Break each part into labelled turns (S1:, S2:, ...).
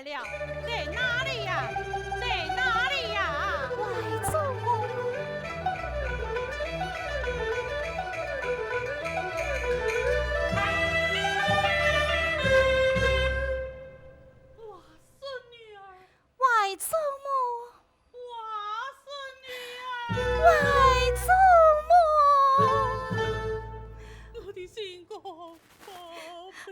S1: 来了，在哪里呀？在哪里呀？
S2: 外祖母。
S1: 我孙女儿，
S2: 外祖母，
S1: 我孙女儿，
S2: 外祖母，
S1: 我的心肝宝贝。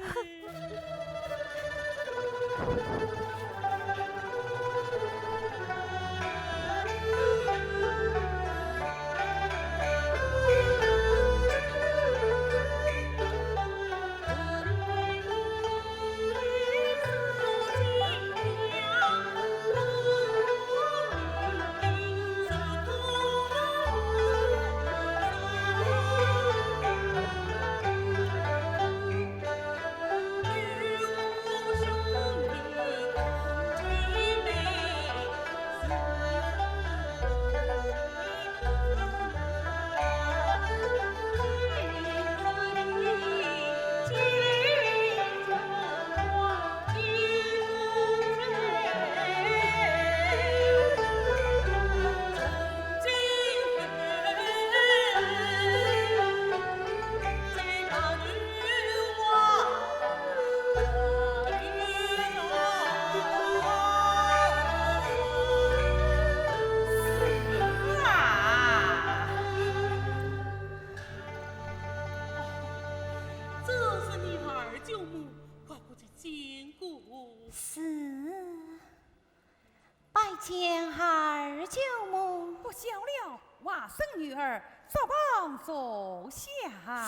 S2: 见二舅母，
S3: 不小了，外甥女儿，早帮坐下。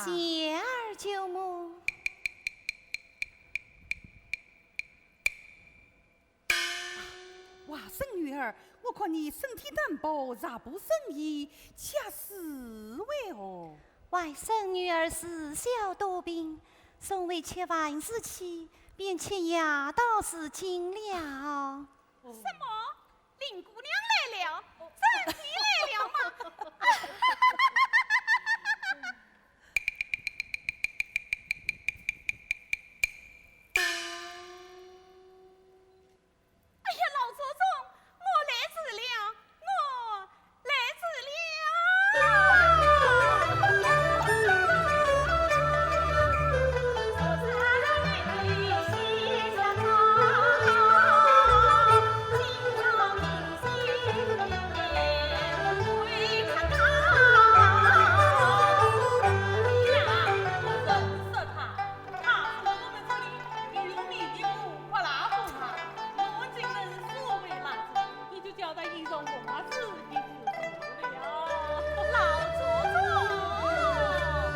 S2: 谢二舅母。
S3: 外甥女儿，我看你身体单薄，rat不胜衣，恰是为何？
S2: 外甥女儿自小多病，从未吃饭时起，便吃药倒是尽了。
S1: 什
S4: 么？林姑娘来了，真的来了吗？哎呀，老祖宗，我来迟了，我来迟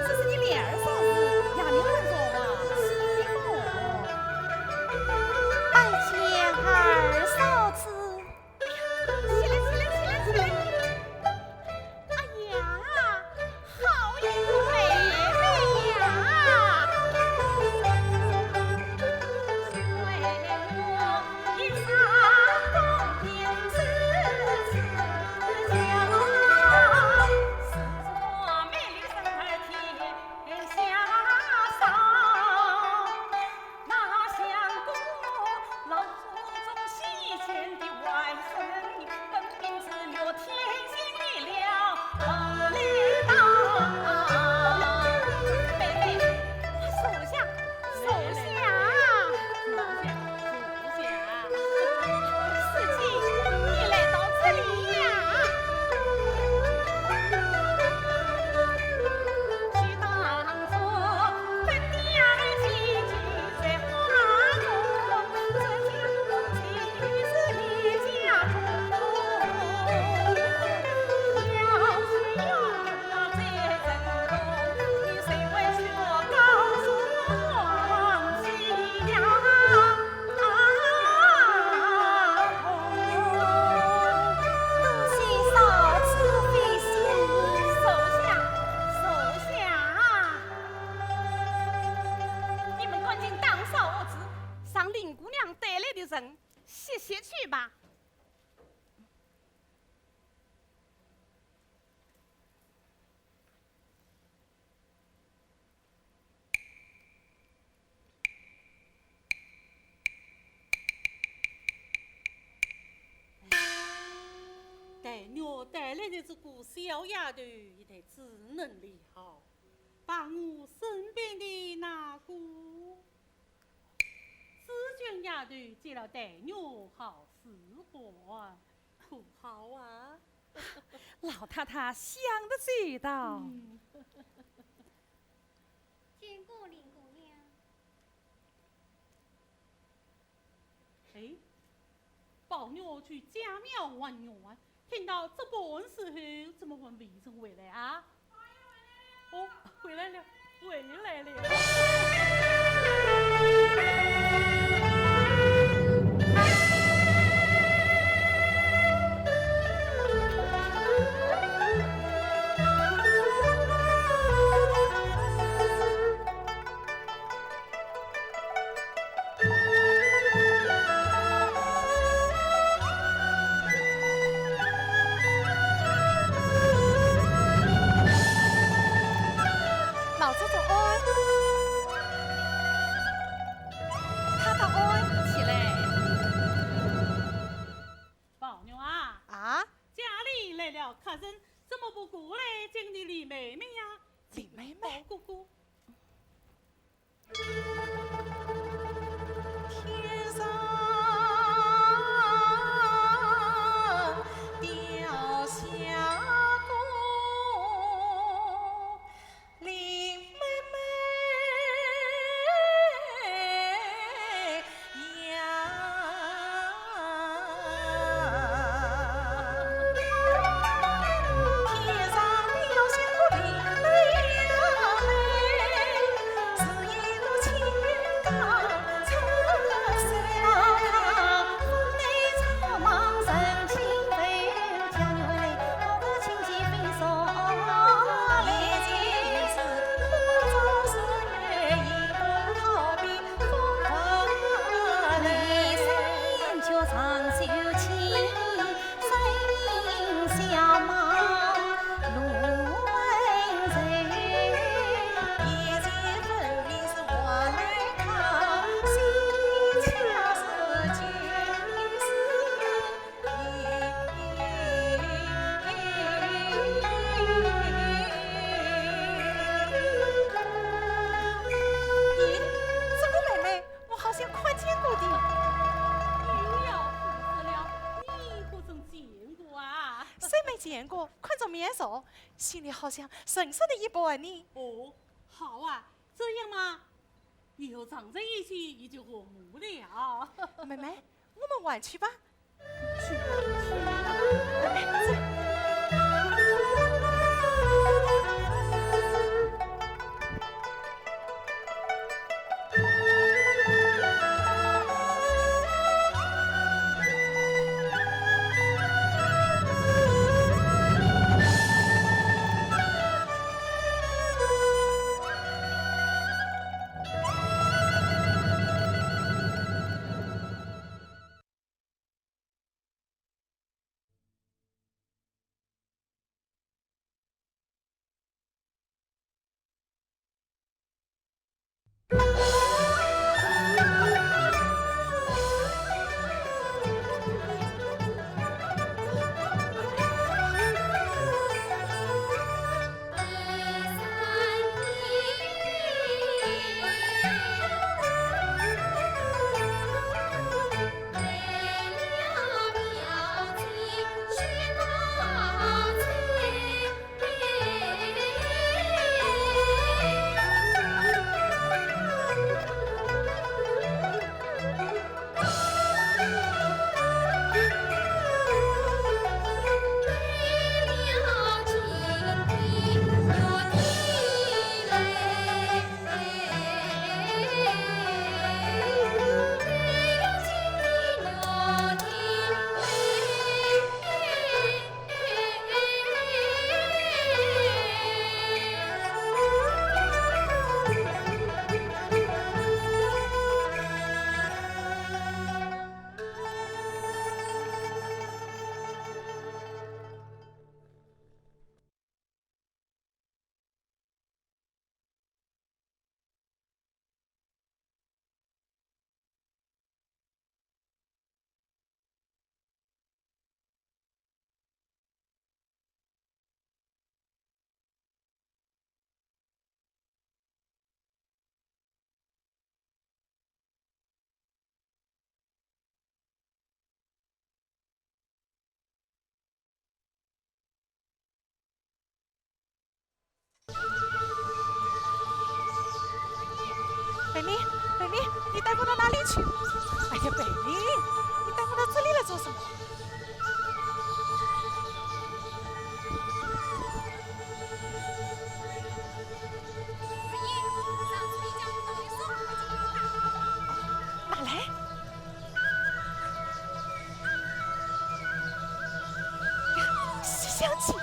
S3: 这是你脸儿嫂子，呀，你儿说啊，
S2: 拜见二嫂子。
S4: 起来，起来，起来，起来！哎呀，好一个妹妹呀！为我一生东边之子孝，是说美丽生儿天下上，哪想过老祖宗西迁的外甥女，本命之女天心灭了来到。妹妹，属下，属下。事情你来到这里呀，去当初本地儿几句在花中，这家亲是一家中，要是有我在人中，你谁会去告诉皇亲呀？
S2: 多谢嫂子费心。
S4: 手下，你们赶紧当嫂子，上林姑娘带来的人谢谢去吧。
S1: 娘带来的这个小丫头，一定只能了，把我身边的那个紫娟丫头接了带娘好使唤，可好啊？
S3: 老太太想得周到。
S2: 见过林姑娘。
S1: 哎，宝娘去家庙玩娘啊，听到这般时候，怎么问为什么回来啊？哦，回来了，回来了。
S5: 老子做安，他的安起来
S1: 宝娘啊，
S5: 啊！
S1: 家里来了客人，怎么不过来见你李妹妹呀？
S5: 李妹妹
S1: 宝姑姑。
S5: 天上掉下个林妹妹呀，天上掉下个林妹呀妹，是一路青钢出山，风内草莽神情飞，叫牛来高歌轻骑飞送来，前是花朝四月一步逃避风华来，三脚长袖轻，身影小马路温柔，眼前分明是我来看，心恰是今咦，这个妹妹我好像看见过的。
S1: 又要死了，你可曾见过啊？
S5: 谁没见过？看着面熟，心里好像深深的一般呢。
S1: 哦，好啊，这样嘛，以后常在一起也就和睦了。
S5: 妹妹，我们玩去吧。
S1: 去吧，去吧。
S5: 妹妹，走。
S6: 贝丽，贝丽，你带我到哪里去？哎呀，贝丽，你带我到这里来做什么？哪来？呀，西厢记。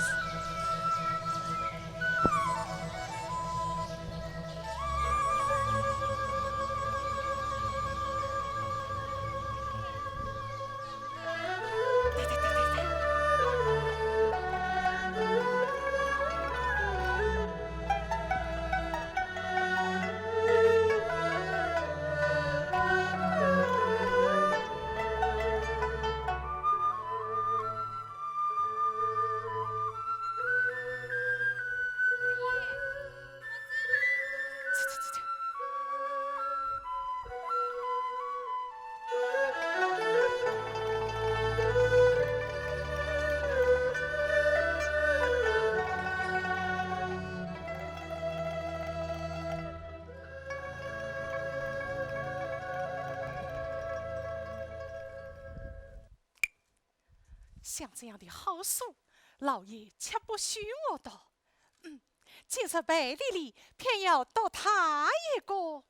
S6: 像这样的好书，老爷却不许我读。既是贝丽丽，偏要读他一个。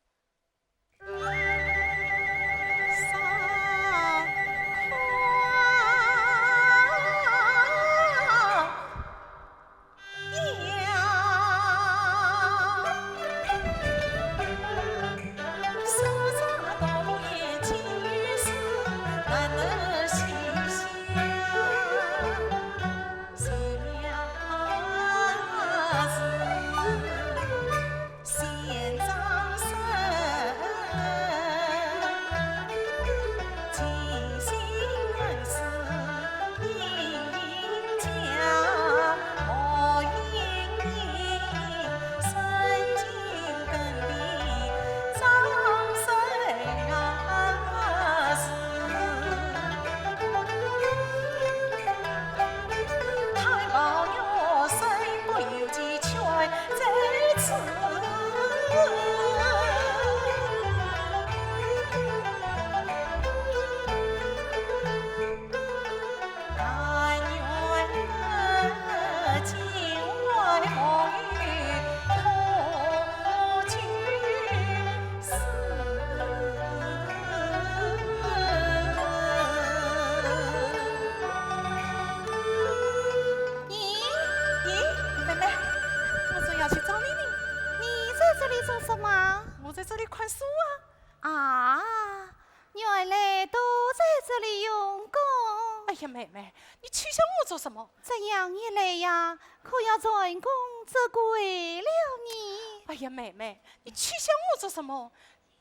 S6: 妹妹，你取笑我做什么？
S2: 这样一来呀，可要专公责怪了你。
S6: 哎呀，妹妹，你取笑我做什么？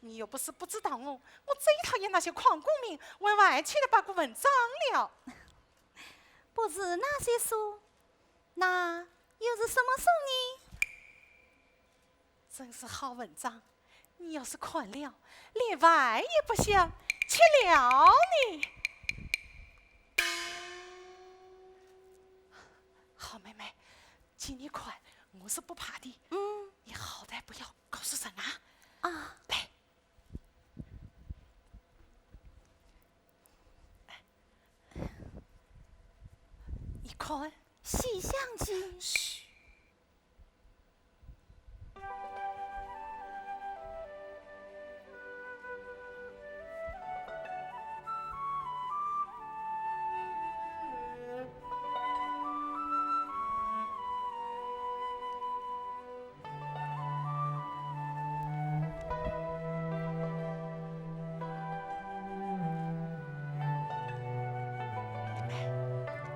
S6: 你又不是不知道我最讨厌那些狂公民文外去的把古文章了。
S2: 不是那些书，那又是什么书呢？
S6: 真是好文章，你要是看了，连饭也不想吃了你。好妹妹，既你看，我是不怕的。你好歹不要告诉人啊。来，你看《
S2: 西厢记》。
S6: 嘘。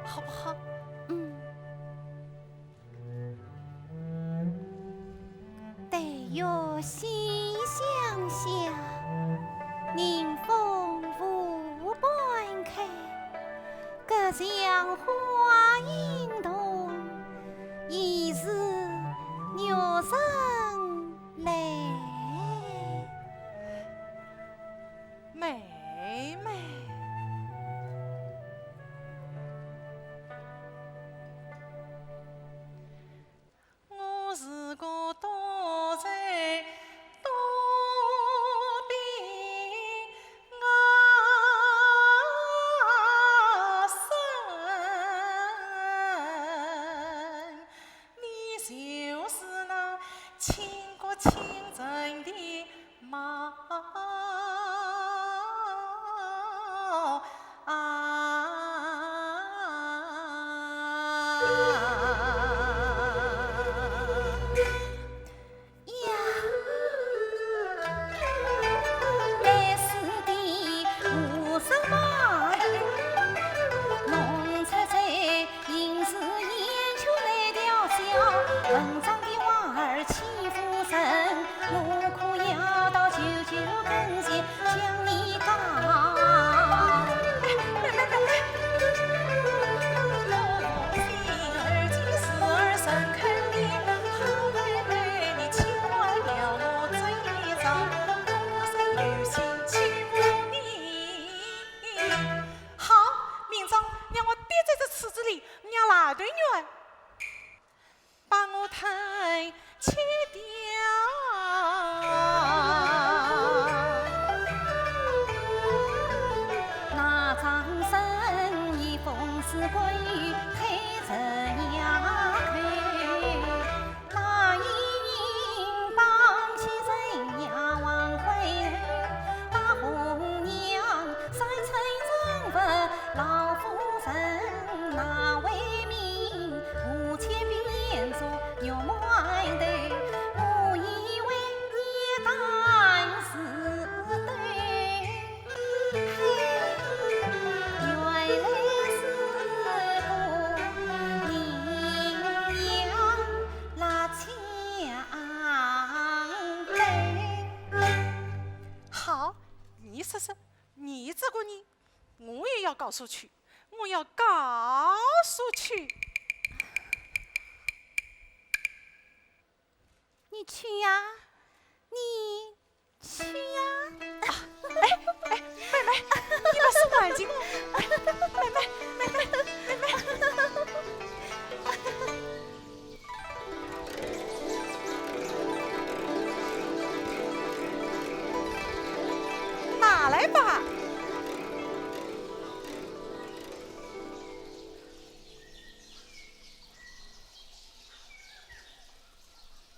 S6: 好不好？
S2: 待月西厢下，迎风无半开。隔江花影动，疑是玉生来。
S6: 妹妹。我是个躲在东是你这个你，我也要告诉去，我要告诉去。
S2: 你去呀，你去呀！
S6: 妹妹，你把手挽紧我。拿来吧。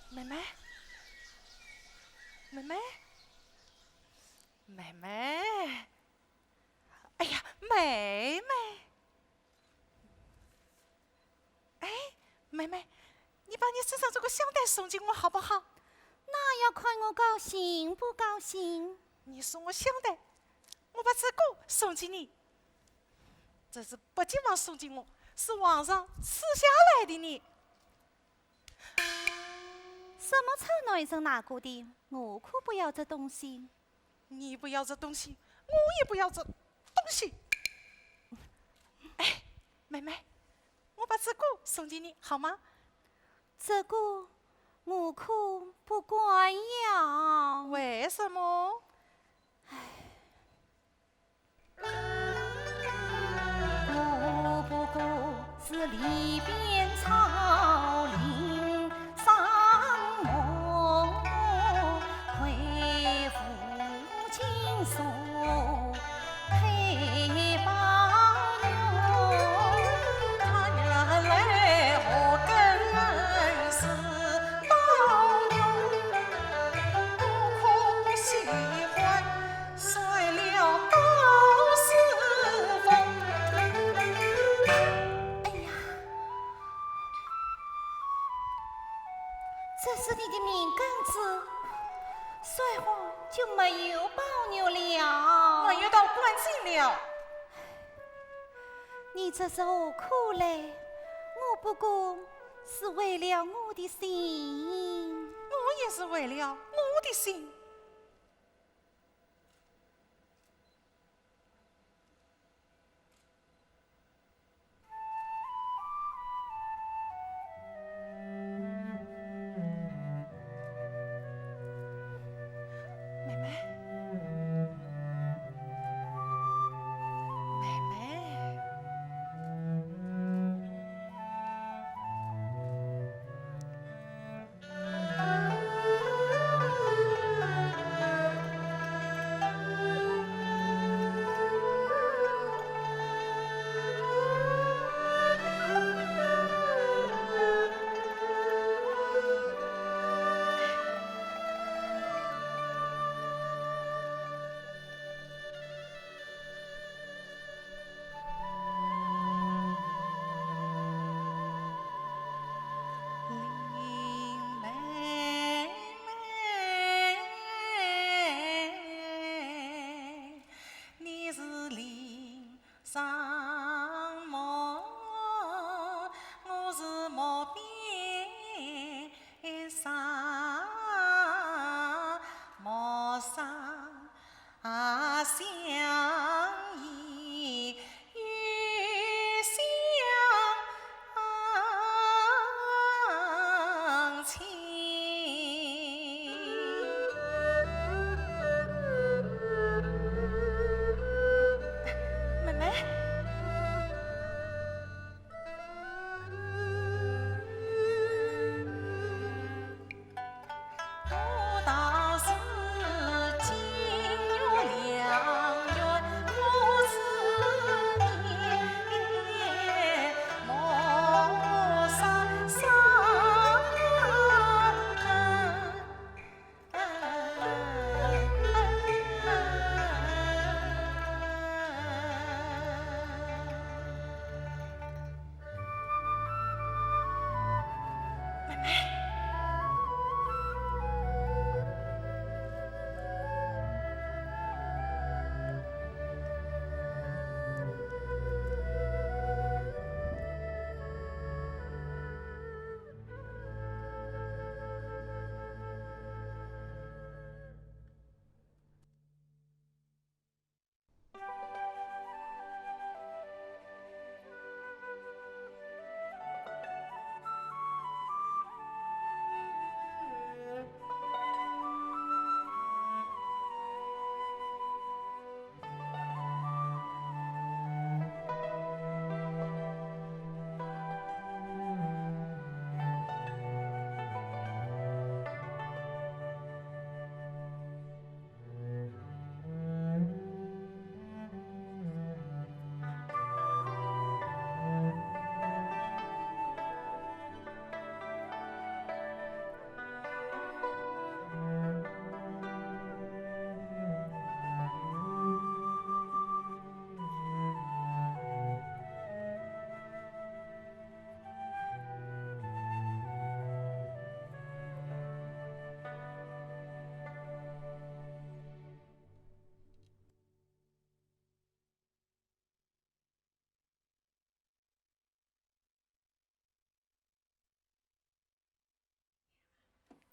S6: 妹妹，妹妹，妹妹，哎呀，妹妹，哎，妹妹，你把你身上这个香袋送给我好不好？
S2: 那要看我高兴不高兴。
S6: 你送我香袋，我把这个送给你。这是不急忙送给我，是皇上赐下来的你。
S2: 什么臭男生拿过的？我可不要这东西。
S6: 你不要这东西，我也不要这东西。哎，妹妹，我把这个送给你好吗？
S2: 这个我可不管要。
S6: 为什么？
S2: 我不过是里边草林上梦，为父亲所陪伴哟。
S6: 他原来我跟恩师当用，不可不喜欢，摔了都是风。
S2: 这是你的命根子，摔坏就没有保佑了。
S6: 我遇到关进了。
S2: 你这是何苦嘞？我不过是为了我的心。
S6: 我也是为了我的心。妹妹，妹妹，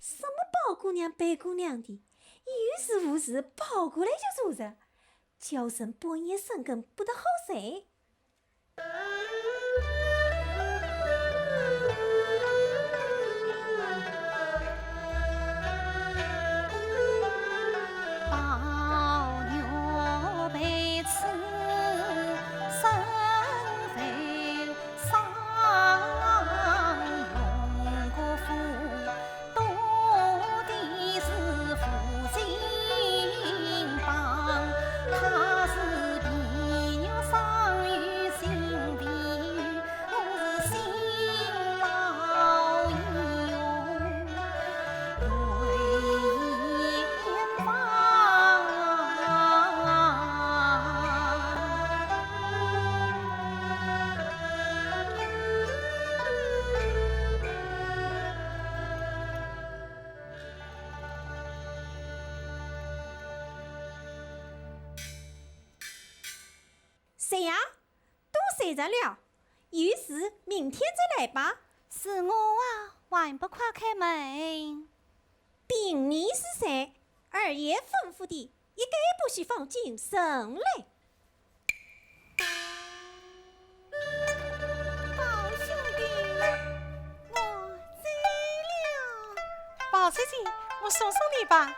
S5: 什么包姑娘、白姑娘的，有事无事跑过来就坐着，叫声半夜深更不得好睡。
S2: 宝玉被刺身肥上用过夫，多的是负心帮，他是皮肉生于心皮，我是心老有为严
S5: 谁呀？都睡着了，有事明天再来吧。
S2: 是我啊，还不快开门！
S5: 禀你是谁？二爷吩咐的，一概不许放进省来。
S2: 宝兄弟，我醉了。
S6: 宝姐姐，我送送你吧。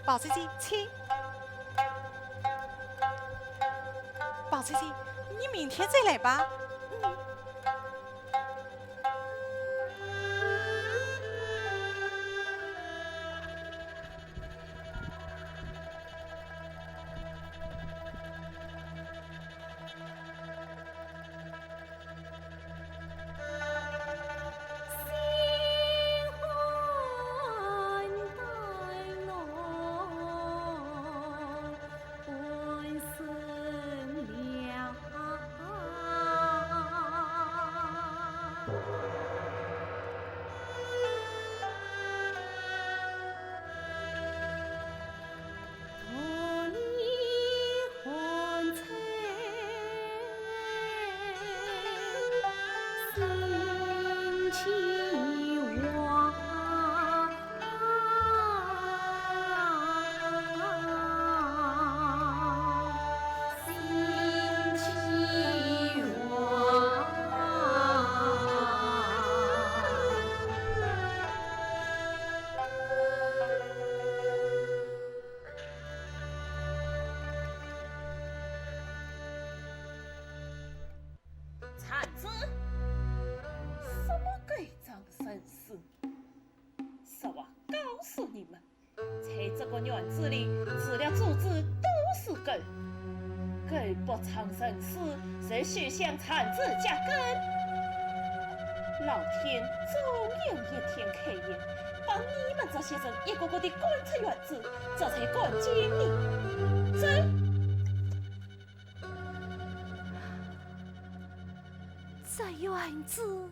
S6: 宝姐姐，请。宝姐姐，你明天再来吧。
S4: 产子，什么鬼张生事？实话告诉你们，在这个院子里，除了主子都是狗。狗不藏生死，是许向产子加根。老天总有一天开眼，把你们这些人一个个的赶出院子，这才赶紧你。走。
S2: 这院子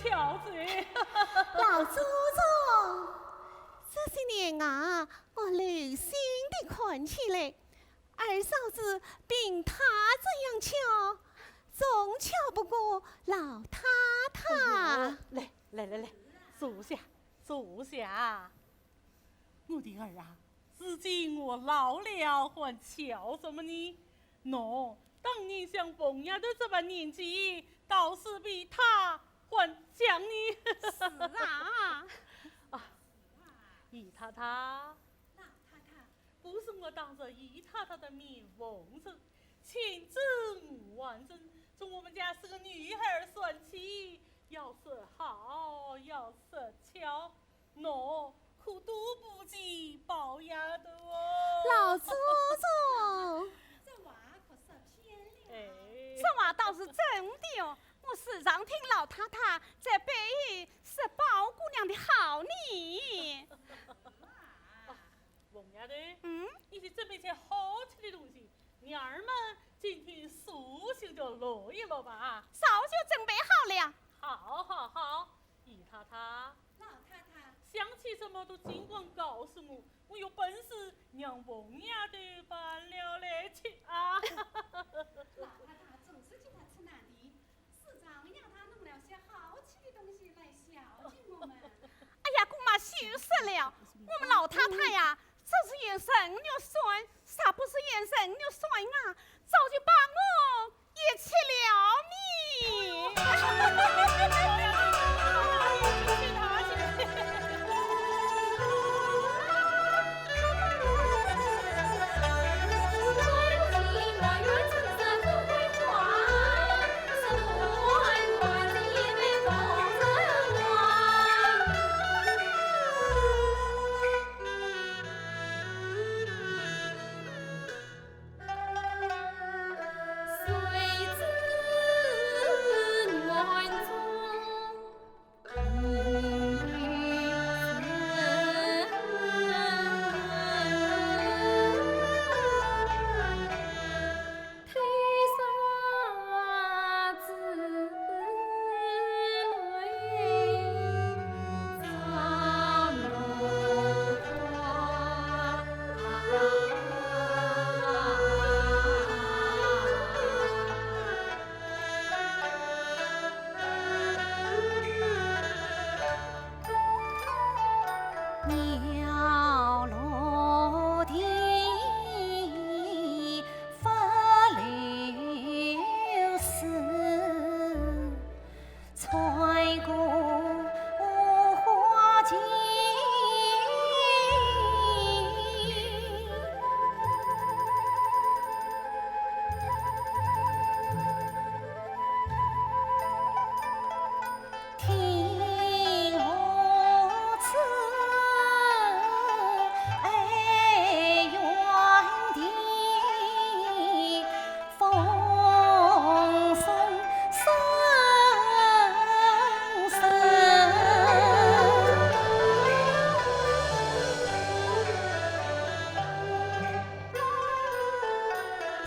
S1: 巧子。
S5: 老祖宗，这些年啊，我留心地看起来，二嫂子比他这样巧，总巧不过老太太。
S1: 来，坐下，坐下。我的儿啊，如今我老了，还巧什么呢？喏，当年像凤丫的这般年纪，倒是比他还强呢。
S5: 是啊，
S1: 姨太太，不是我当着姨太太的面奉承，千真万真。从我们家是个女孩算起，要是好，要是巧，喏，可都不及宝丫的哦。
S5: 老祖宗，
S1: 哎，
S5: 这话倒是真的哦。我时常听老太太在背后说宝姑娘的好呢。
S1: 凤丫的，
S5: 你
S1: 去准备些好吃的东西，娘儿们今天素性就乐意了吧？
S5: 早就准备好了。
S1: 好，姨太太，
S5: 老太太，
S1: 想起什么都尽管告诉我，我有本事让凤丫的办了来吃啊！
S5: 老太太总是叫她吃难的，时常让她弄了些好吃的东西来孝敬我们。哎呀，姑妈羞死了！我们老太太呀，这是眼神肉酸，啥不是眼神肉酸啊？早就把我也吃了你。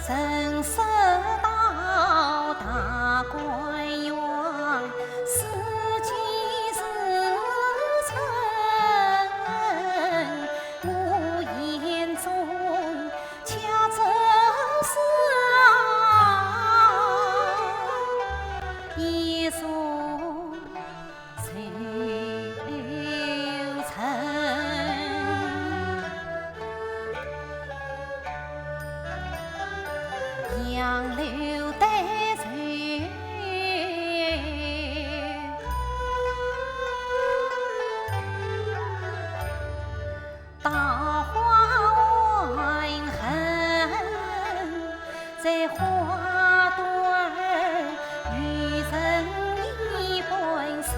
S2: 人生到大观园，四季是春，我眼中恰正是一树愁尘。杨柳带水，大花弯痕，在花朵儿与人一般水。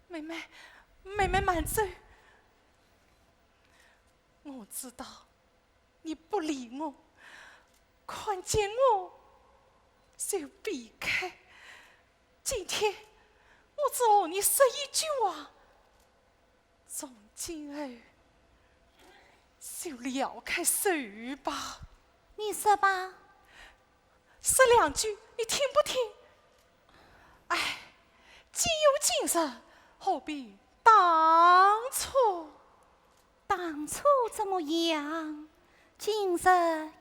S6: 妹妹慢走。我知道你不理我，看见我就避开。今天我只和你说一句话，从今后就撩开手吧。
S2: 你说吧。
S6: 说两句，你听不听？哎，今有今日，何必当初？
S2: 当初怎么样？今日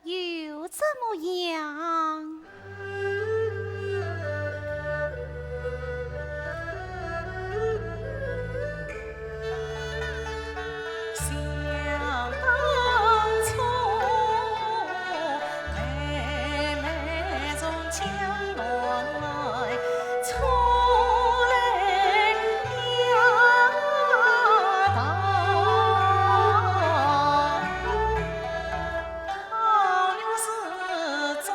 S2: 又怎么样？
S4: 想当初，妹妹从江南来，出来呀好牛是终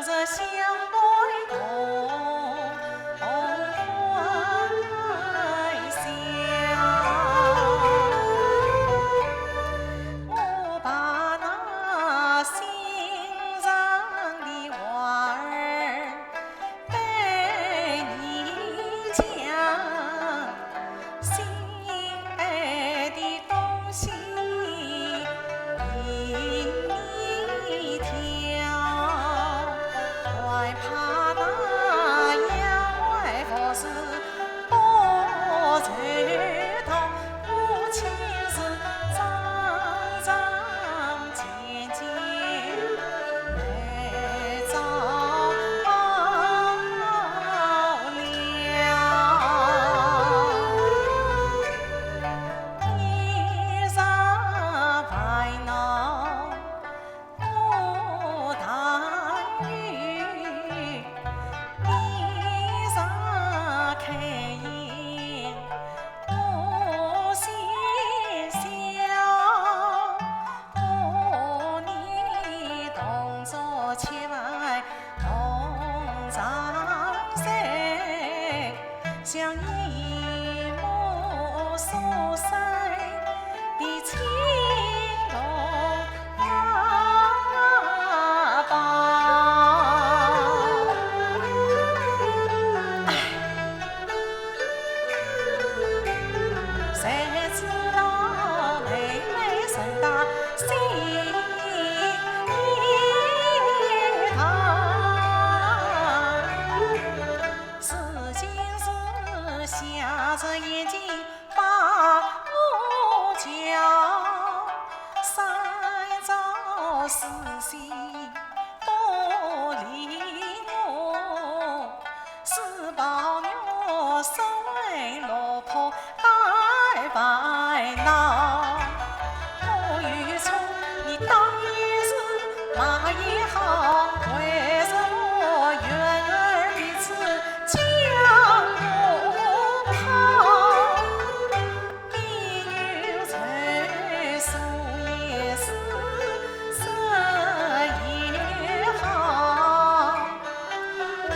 S4: 日相陪同欢笑。我把那心上的话儿对你讲，心爱的东西引你挑，害怕那杨外婆是多垂头，母亲是张张尖尖来照了。衣裳白袄不弹雨，衣裳开颜不嫌小，和你同坐千万同长山，像一幕疏散的情浓谁知道妹妹生大心烫，事情是瞎着眼睛把我叫，三朝四夕不理我，是抱我身为落魄太烦恼。我与错，你当也是骂也好，为什么缘儿彼此将我抛？你有愁诉也是，色也好，为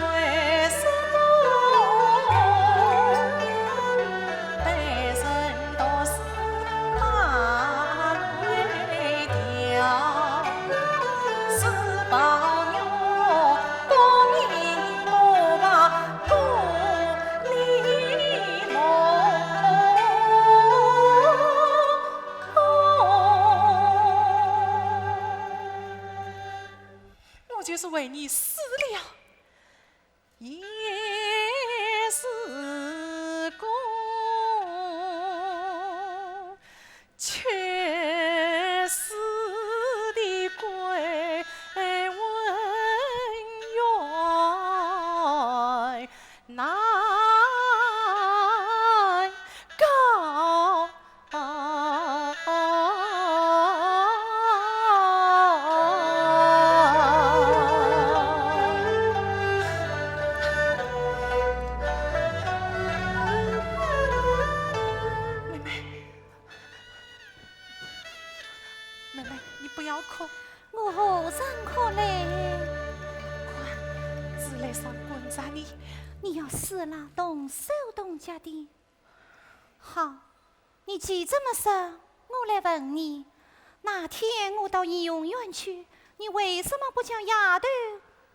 S4: 什么对人都是马尾调？是抱我多年不把不理我就是为你死了，也是公，却死的归文远，难告。妹妹，你不要哭，
S2: 我何尝可嘞？
S6: 自来上滚着你。
S2: 你要死了，动手动脚的。好，你既这么说，我来问你，那天我到怡红院去，你为什么不叫丫头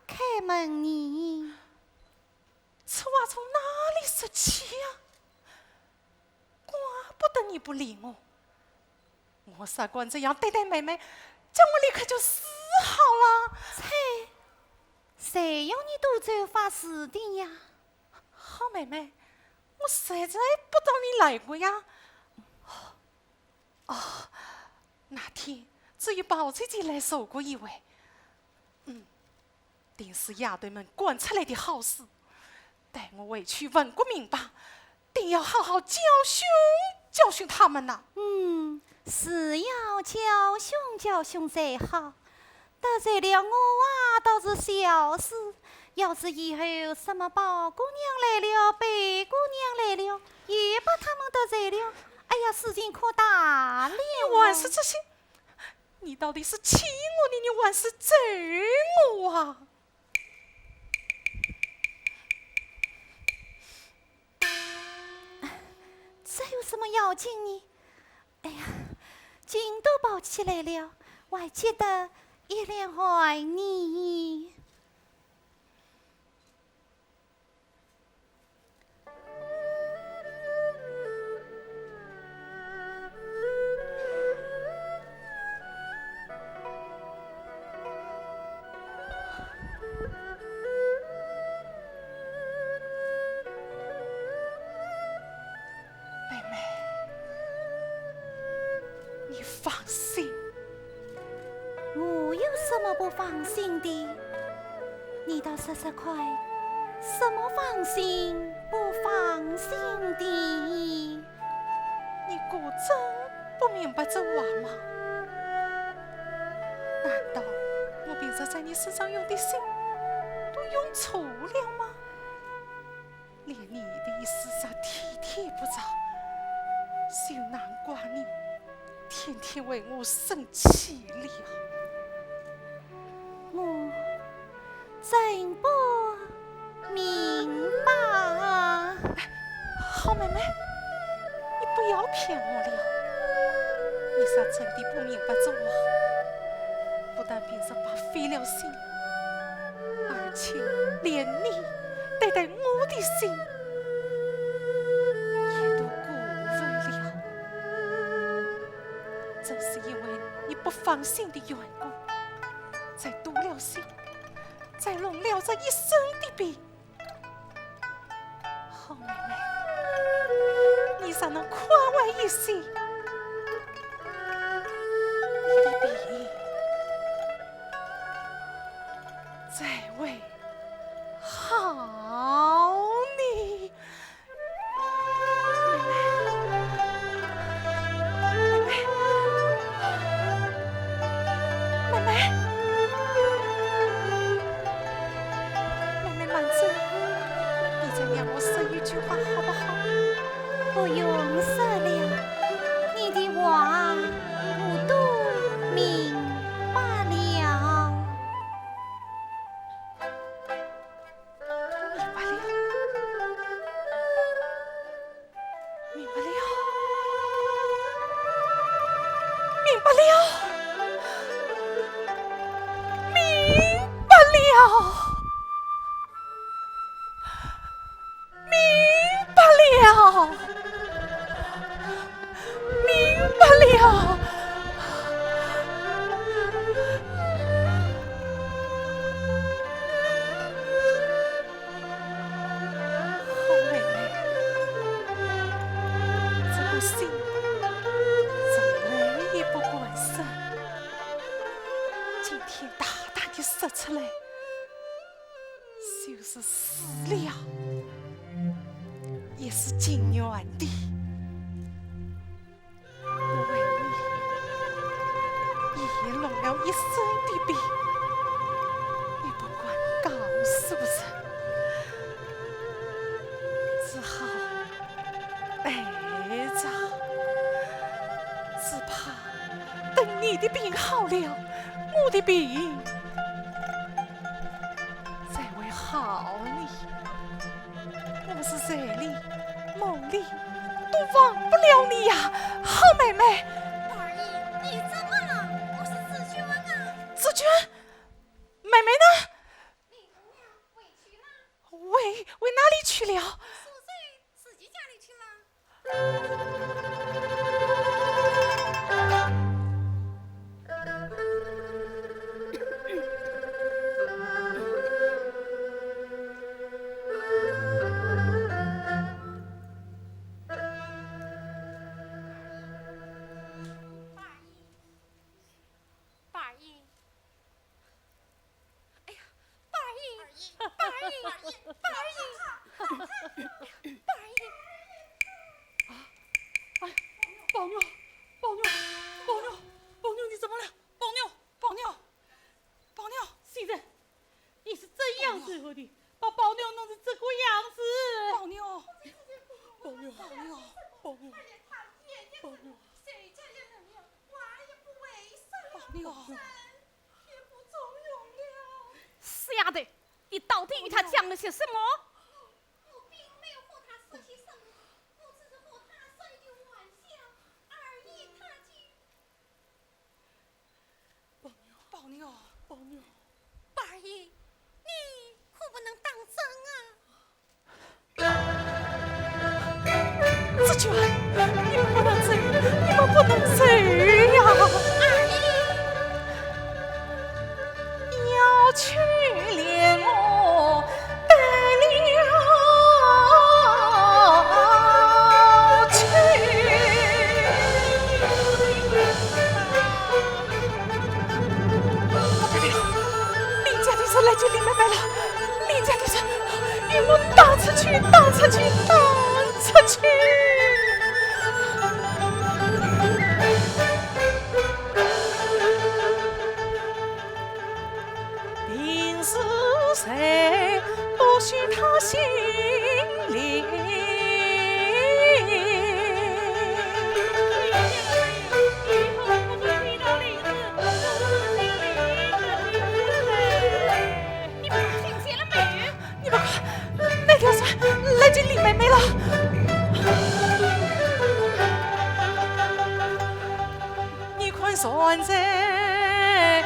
S2: 开门呢？
S6: 此话从哪里说起呀？怪不得你不理我，我啥管这样对待妹妹，叫我立刻就死好了。
S2: 谁要你独走法师的呀？
S6: 好妹妹，我实在不知道你来过呀。哦，那天只有宝姐姐来说过一回。定是丫头们惯出来的好事，待我回去问个明白，定要好好教训他们呐。
S2: 是要教训才好。得罪了我啊，倒是小事。要是以后什么宝姑娘来了、白姑娘来了，也把他们得罪了，哎呀，事情可大了。
S6: 你还是这些，你到底是气我呢，你还是咒我啊？
S2: 这有什么要紧呢？哎呀，劲都跑起来了，我还记得一脸怀你。
S6: 放心，
S2: 我有什么不放心的？你倒说说看，什么放心不放心的？
S6: 你果真不明白这话吗？难道我平时在你身上用的心都用错了吗？连你的一丝丝体贴不着，就难怪你天天为我生气了。
S2: 我真不明白。
S6: 好妹妹，你不要骗我了。你是真的不明白这话，不但平时把费了心，而且连你对待我的心也都过分了。正是因为你不放心的缘故，才多了心，才弄了这一身的病。好妹妹，你才能宽慰一些。你的病在为好你。妹妹满子，你再让我说一句话好不好？
S2: 不用说了，你的话我都明白了。
S6: 明白了，明白了，明白了，明白了，明白了。好妹妹，这颗心从来也不管事，今天大胆的说出来，就是死了也是情愿的。我为你也弄了一身的病，也不管告诉人，只好挨着，只怕等你的病好了，我的病再为好你，我是在里梦里都忘不了你呀，好妹妹。
S5: 宝儿姨，你怎么了？我是紫娟啊。
S6: 紫娟，妹妹呢？
S5: 你姑娘回去了，
S6: 为哪里去了？
S5: 宿醉自己家里去了。
S2: 宝儿姨，哎呀，宝儿姨，宝儿姨，宝儿姨，宝儿姨，宝儿姨，
S1: 哎，宝妞，宝妞，宝妞，宝妞，你怎么了？
S3: 宝妞，宝妞，宝妞，
S1: 现在你是怎样最后的把宝妞弄成这个样子？
S3: 宝妞，
S1: 宝妞，宝妞，宝妞，宝妞，
S5: 谁家有人了，娃儿也不为生了，
S3: 宝妞，
S5: 也不中用了。
S2: 死丫头，你到底与他讲了些什么？
S5: 我并没有和他说些什么，我只是和他说一句玩笑而已。他就
S3: 宝妞，
S1: 宝妞，
S5: 宝儿姨，你可不能当真啊！
S6: 紫娟，你们不能走，你们不能走呀！要去连我带了去。林家的人来接林妹妹了，林家的人与我打出去，打出去，打出去！定是谁不许他心里。
S2: 你们听见了没？
S6: 你们看，那条船来接林妹妹了。你看船在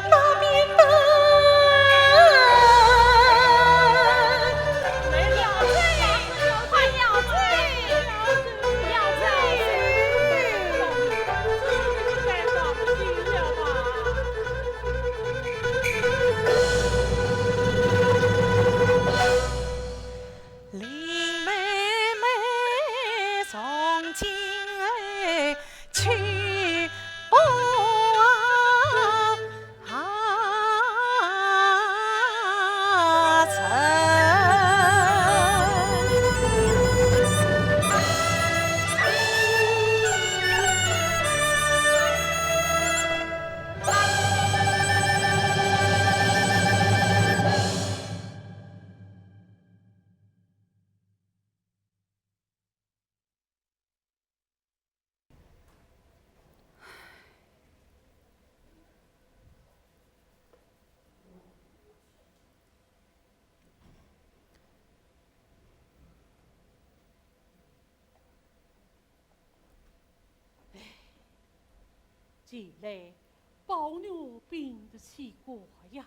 S6: 那边等。林妹妹从今去不
S1: 既来宝妞病得起过呀，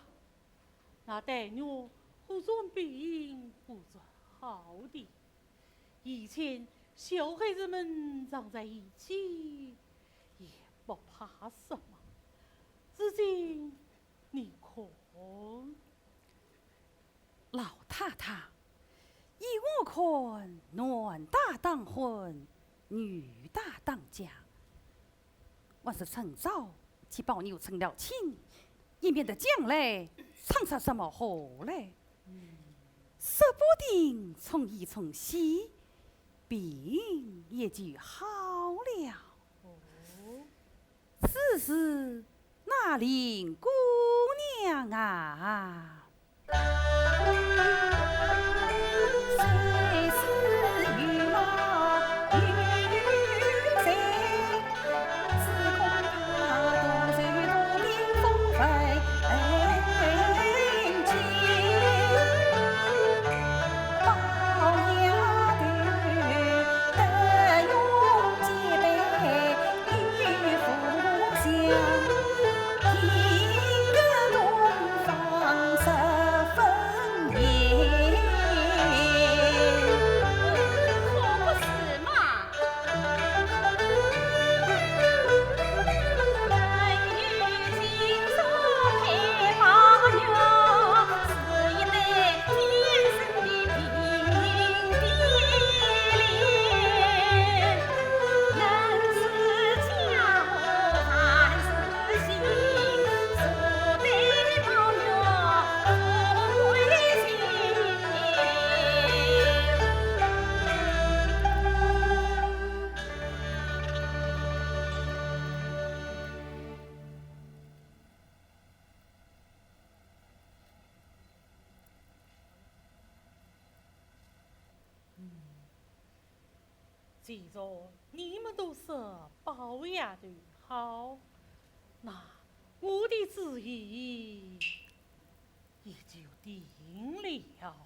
S1: 那待妞护准病不准好的。以前小孩子们长在一起，也不怕什么。如今你看，
S3: 老太太，依我看，男大当婚，女大当嫁。我是趁早去保妞成了亲，以免得将来唱出什么祸来。说不定从一从西，病也就好了。只是那林姑娘啊，
S5: 谁是羽毛羽贼？只恐他独醉独领风飞尽，宝丫头得
S1: 既然你们都说保养的好，那我的旨意也就定了。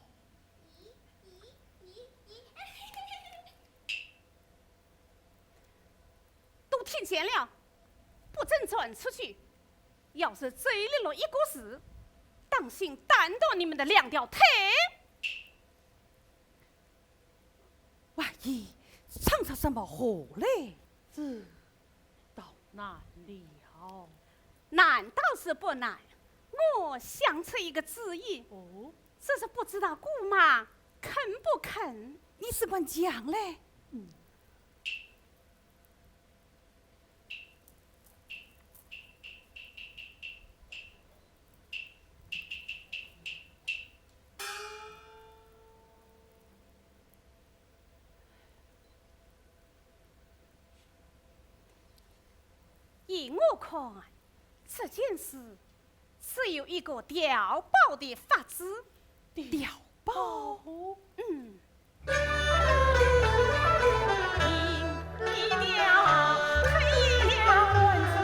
S3: 都听见了，不准传出去。要是追立了一个事，当心弹到你们的两条腿。万一唱出什么祸来，
S1: 这倒难了。
S3: 难倒是不难，我想出一个主意，
S1: 哦，
S3: 只是不知道姑妈肯不肯。你是管讲嘞？依我看，这件事只有一个调包的法子。调包？嗯。
S4: 一条推了文字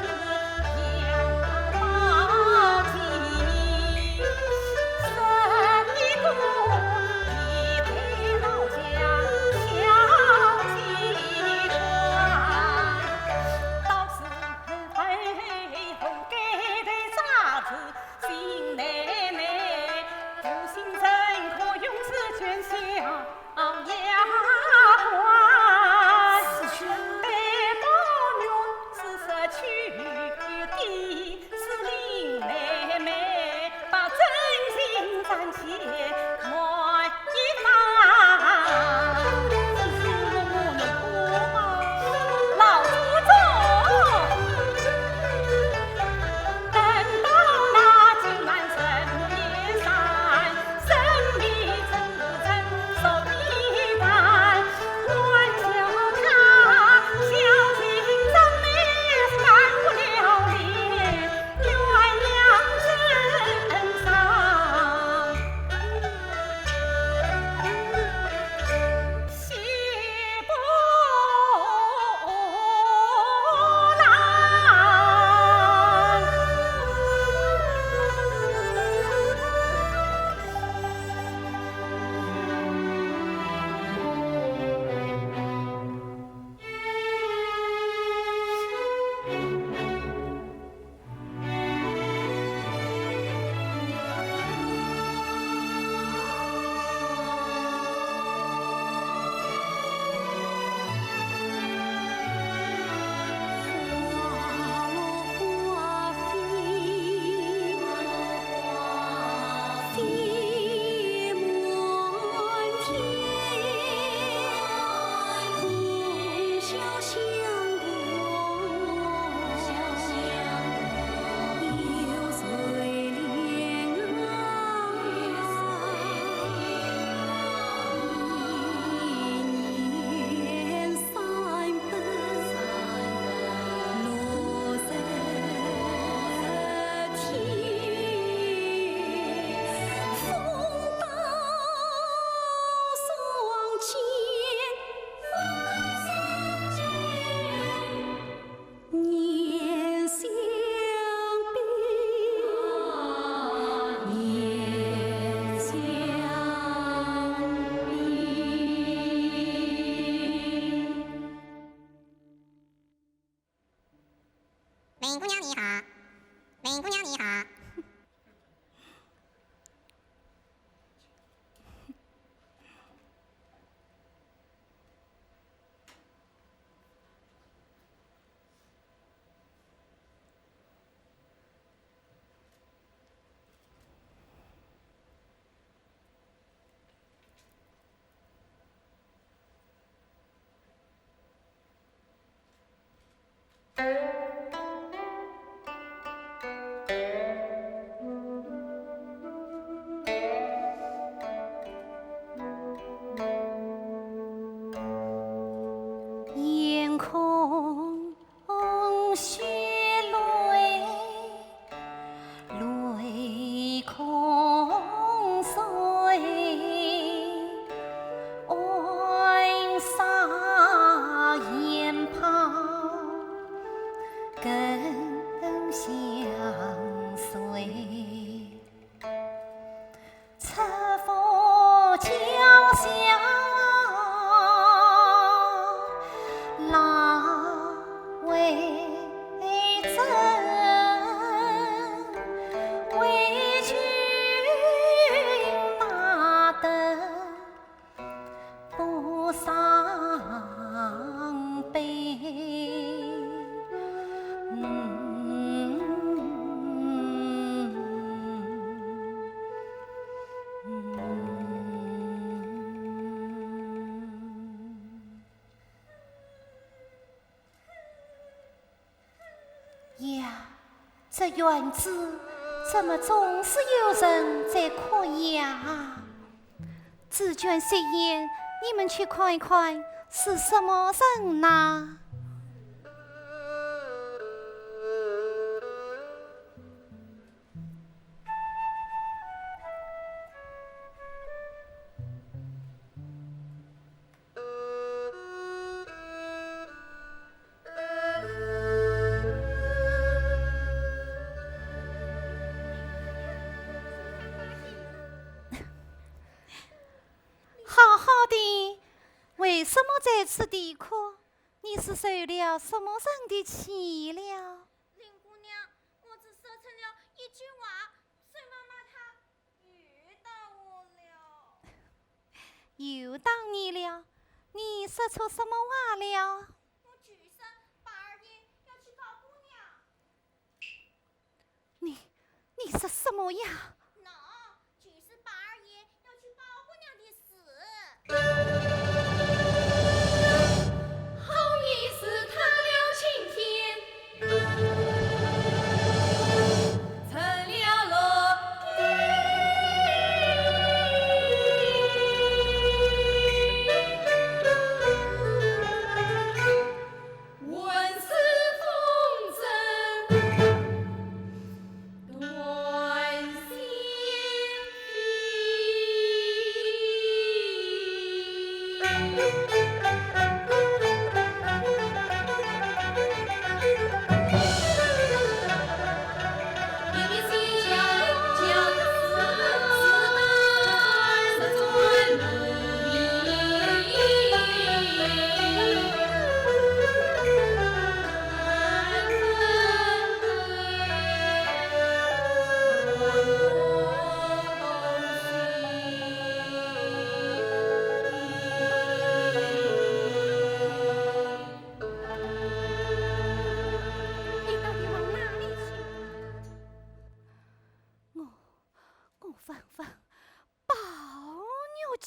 S4: 要报题，生一个一对老将敲击关，到时背后给的啥子心内内，不信怎可用此权下丫鬟。
S5: 美姑娘你好，美姑娘你好。
S2: 眼空血泪，泪空碎，哀伤。这院子怎么总是有人在哭呀？紫鹃虽言，你们去看一看，是什么人呐？好好的，为什么在此地哭？你是受了什么人的气了？
S5: 林姑娘，我只说成了一句话，水妈妈她遇到我了。
S2: 又当你了？你说出什么话了？
S5: 我举身把二爷要去找姑娘。
S2: 你说什么呀？
S5: 喏，举身把二爷要去找姑娘的事。好意思他了青天，成了落问世风尘断仙
S2: 你到底往哪里去？我往宝牛去。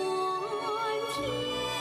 S5: 飞满天。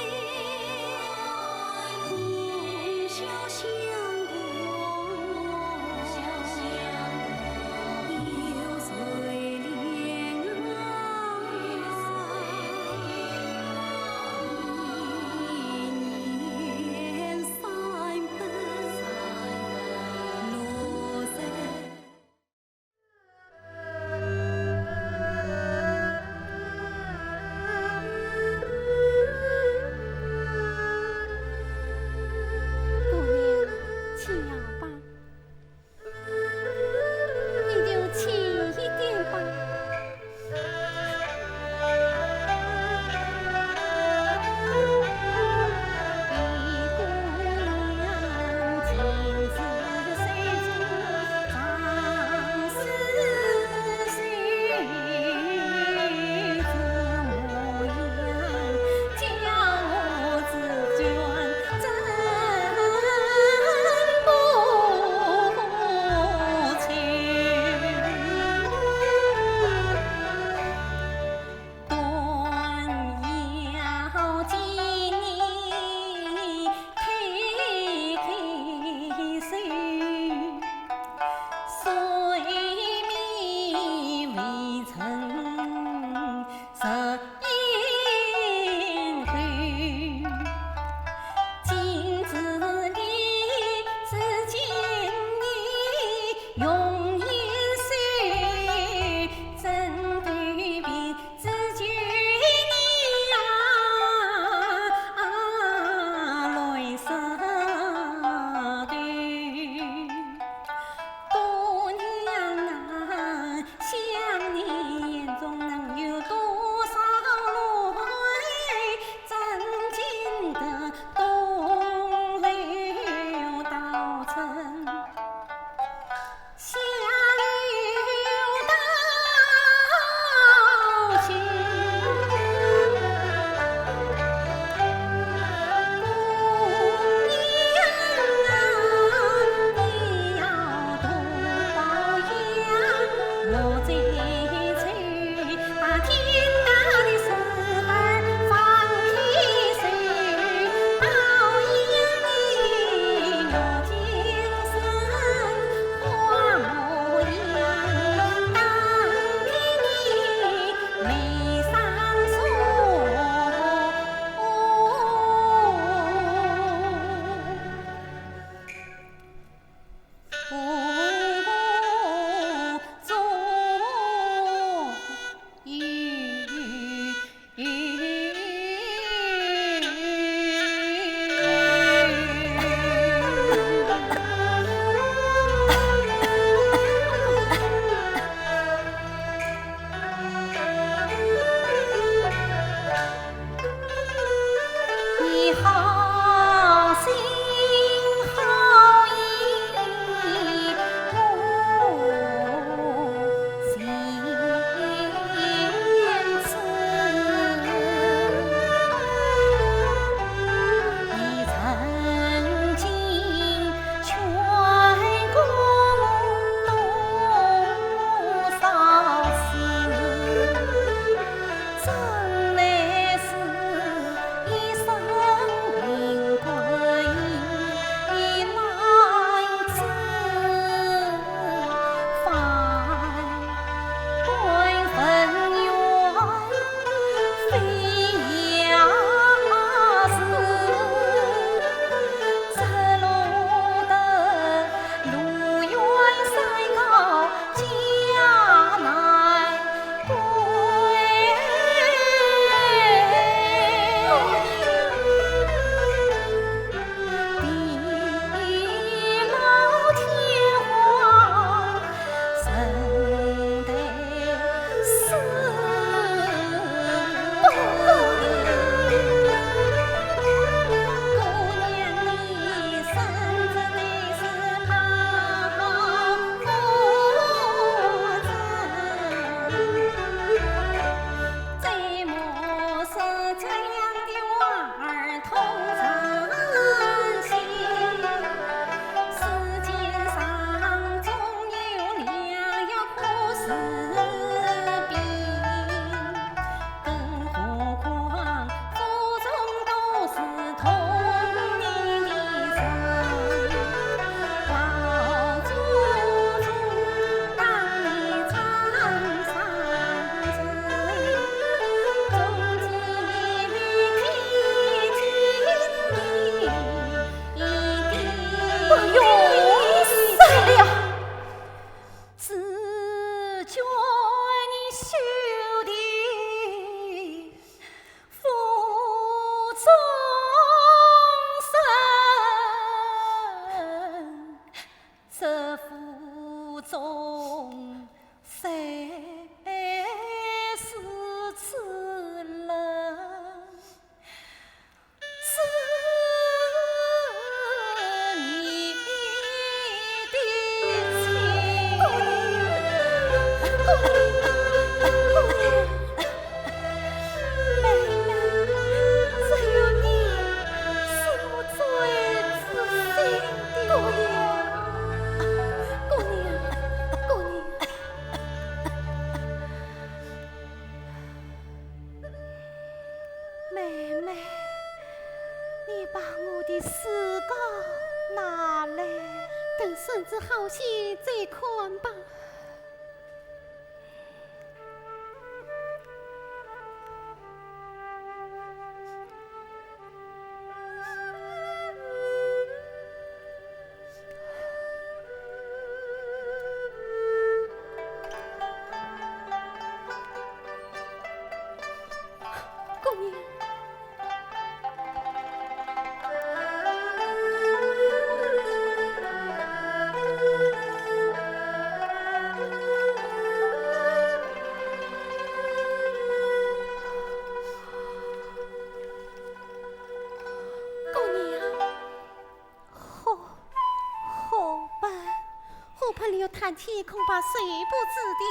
S2: 妹，你把我的诗稿拿来，
S5: 等孙子好些再看吧。姑娘，姑娘，
S2: 好办。
S5: 我怕了谈天，恐怕睡不着的。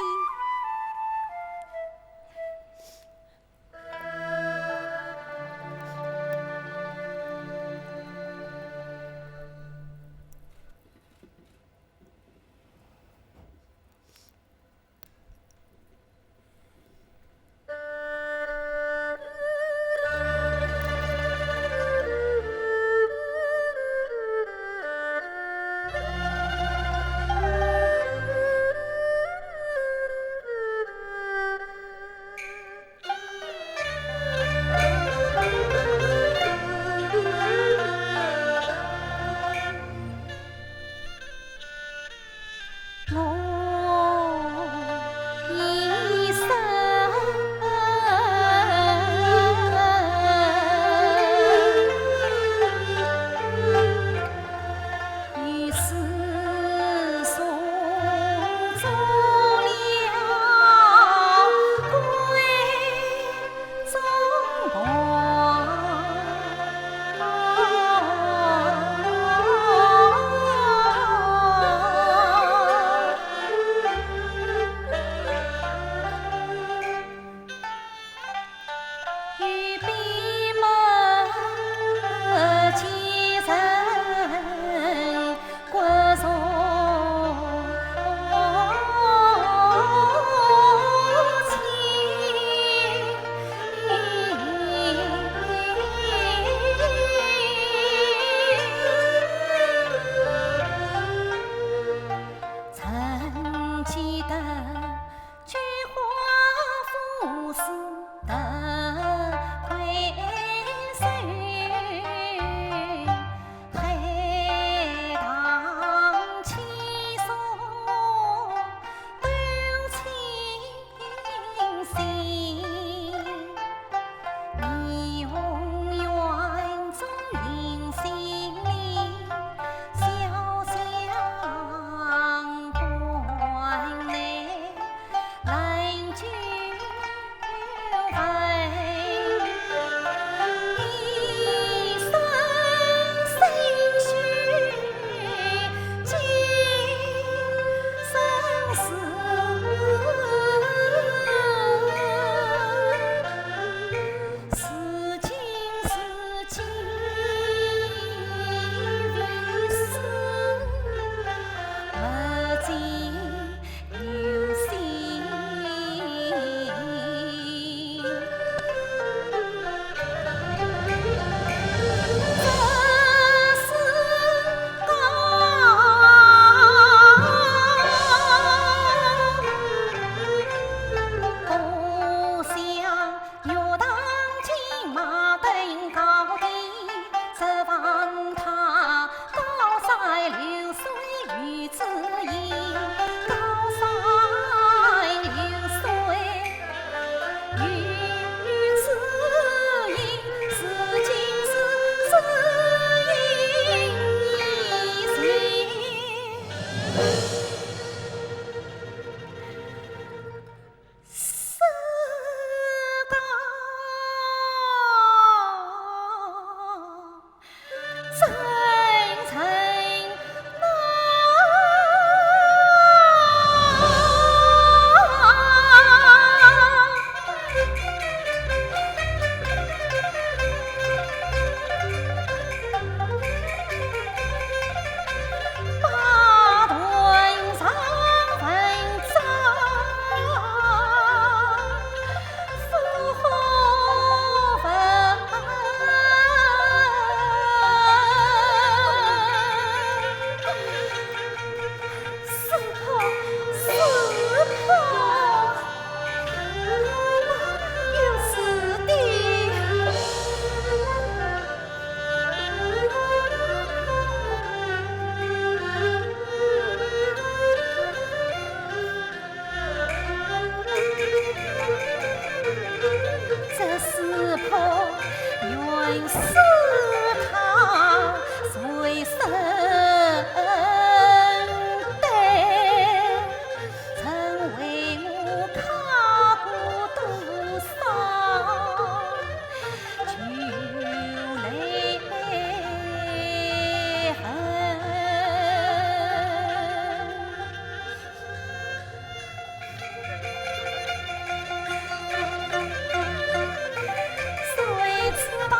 S5: 谁知道？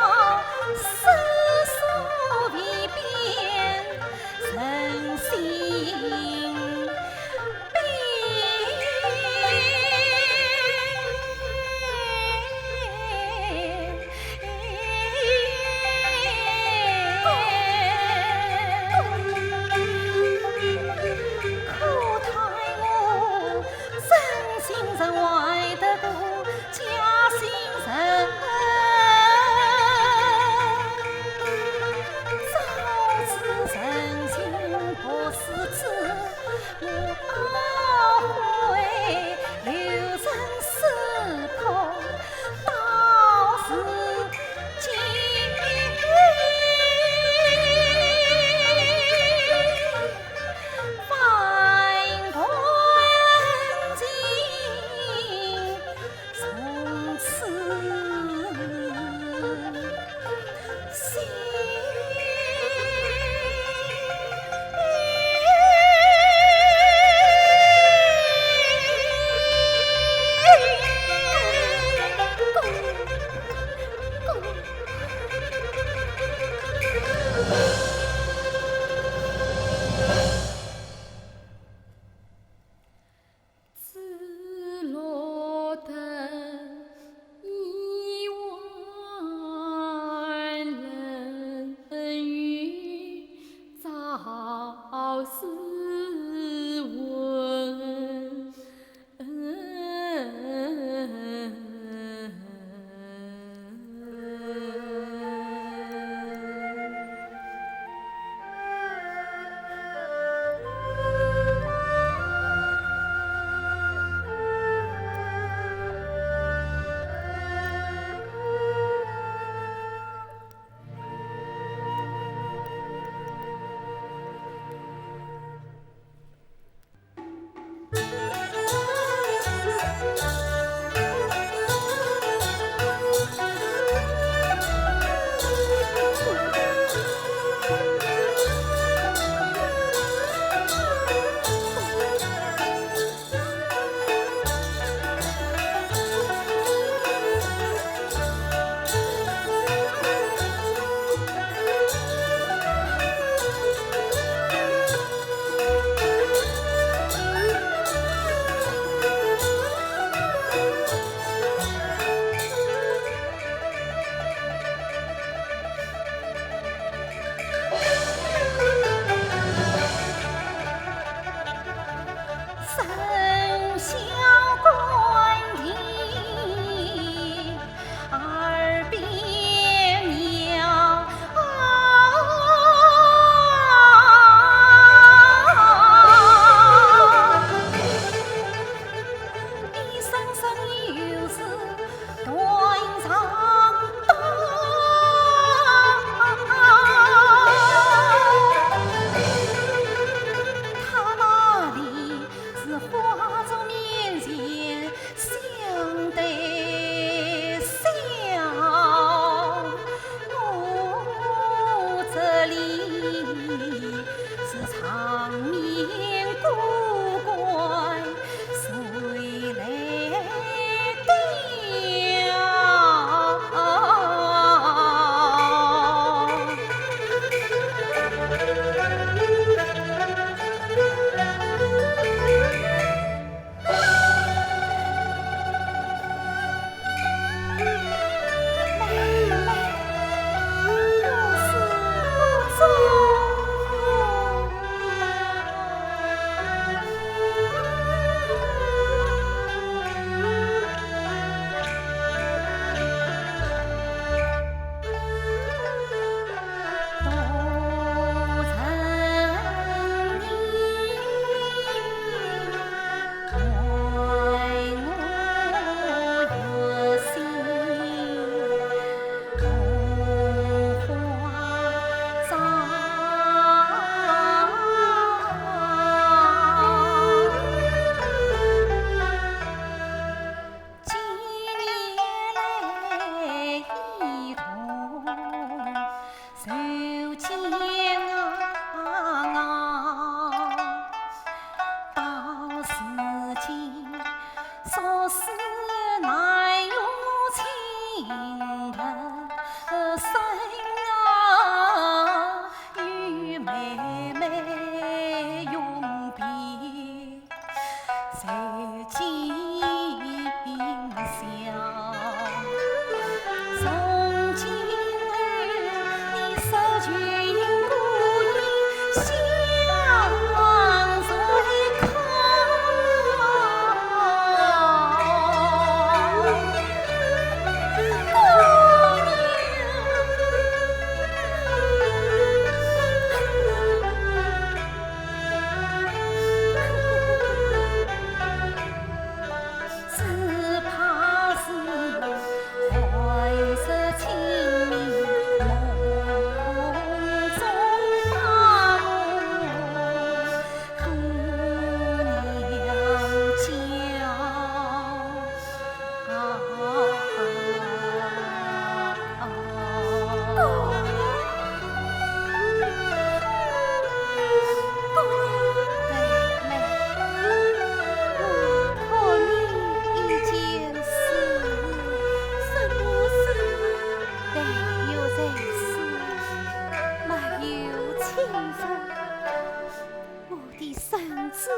S2: 我的孙子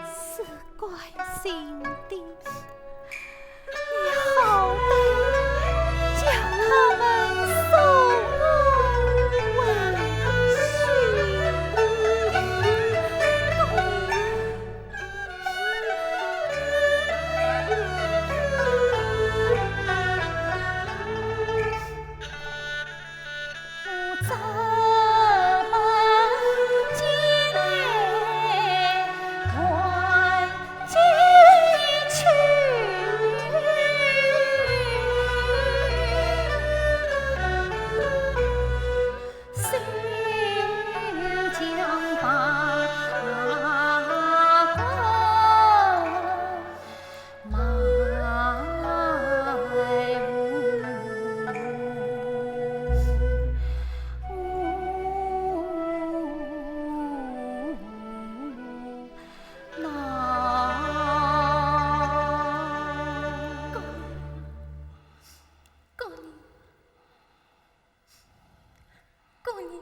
S2: 是关心的，你好歹将他们送我回去。我怎么进来还进去？谁将把关埋
S5: 姑娘，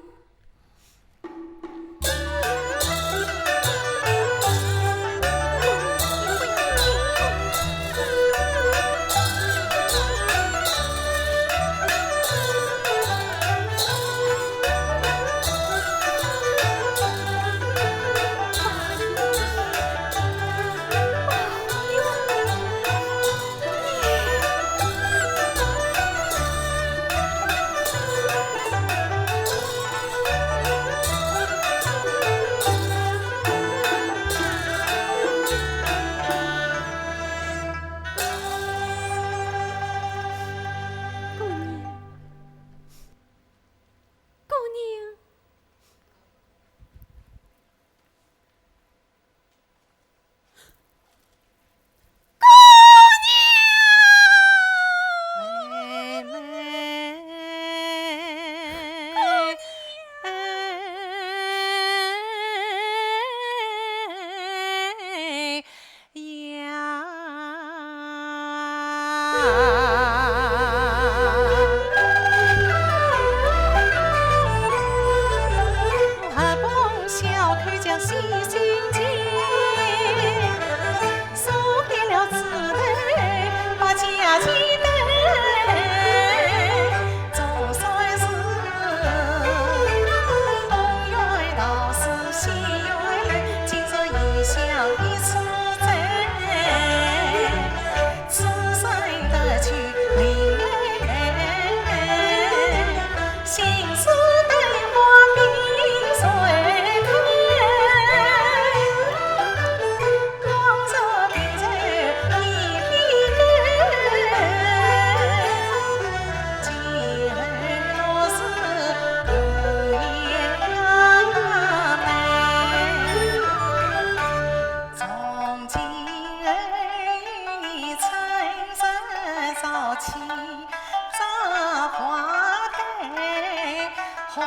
S5: 姑娘。
S6: 妹妹呀，碰小口将细心结，输给了子头把家计担，总算是东院道士西院人，今日异乡一出征，此生得去另美，心思灯花明水开，望着边头一片根，今后是无言美。从今春日早起扎花灯，寒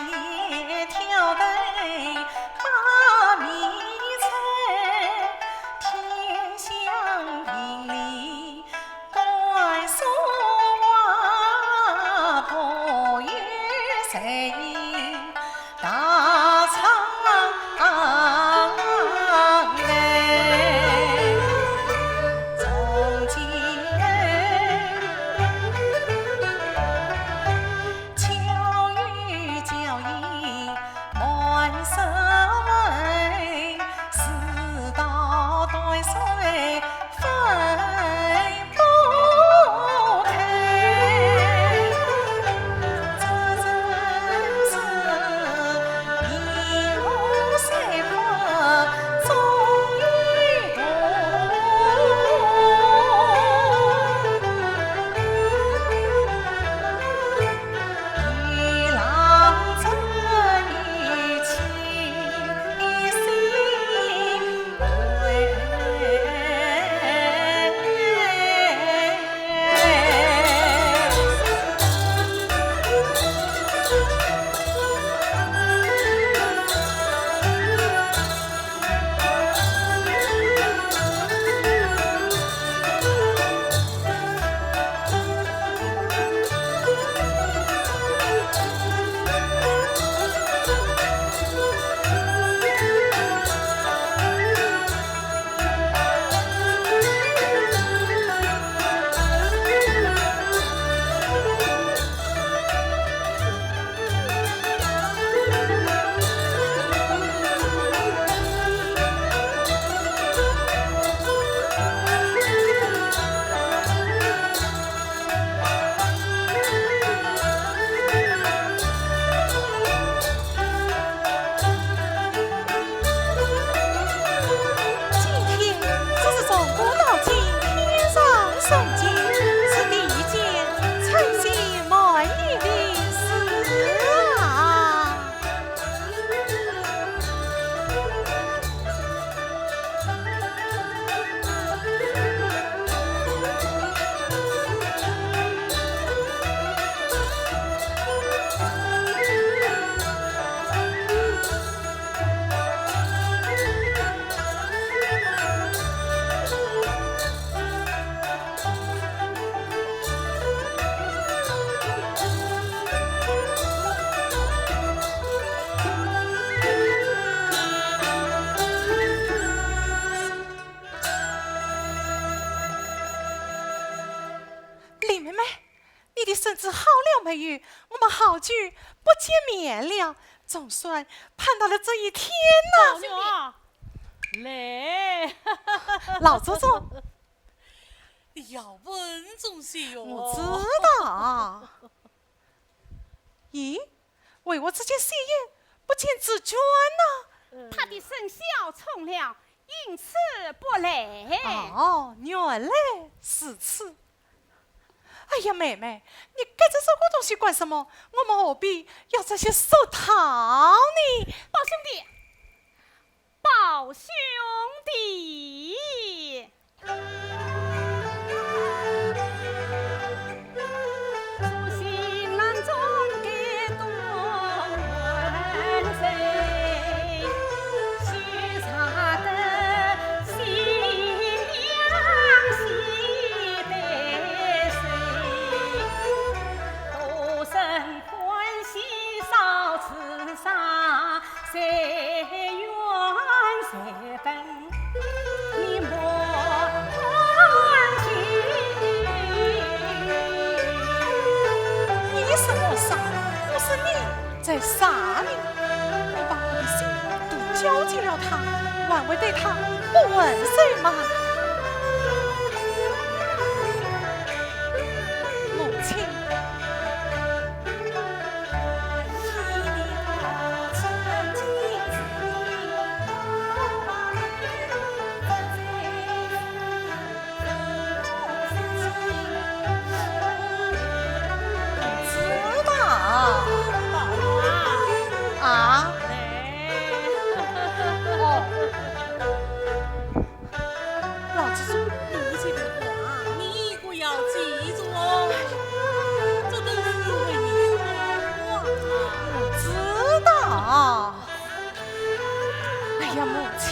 S6: 夜挑灯把迷猜，天香亭里观松花，破月谁大长来，从今巧语娇言满手问，世道断水分不开，这人月，我们好久不见面了，总算盼到了这一天
S1: 宝妞啊，来，
S6: 老祖宗，
S1: 你要稳重些哟。
S6: 我知道。咦，为我这件喜宴不见紫娟呐？
S3: 他的生肖冲了，因此不来。
S6: 哦，原来是此。哎呀，妹妹，你盖着这个东西管什么？我们何必要这些手套呢？
S3: 宝兄弟，宝兄弟，出新郎中给多万岁，许茶的新娘喜得谁？多生欢喜少吃啥？谁愿谁分？你莫关心。
S6: 你是我傻，不是你在傻你。我把我的心都交给了他，还会对他不问谁吗？母亲。知道
S1: 宝妞啊，
S6: 啊？
S1: 来，
S6: 哦，老子说
S1: 母亲的话，你可要记住哦。这都是为你说啊。
S6: 知道。哎呀，母亲。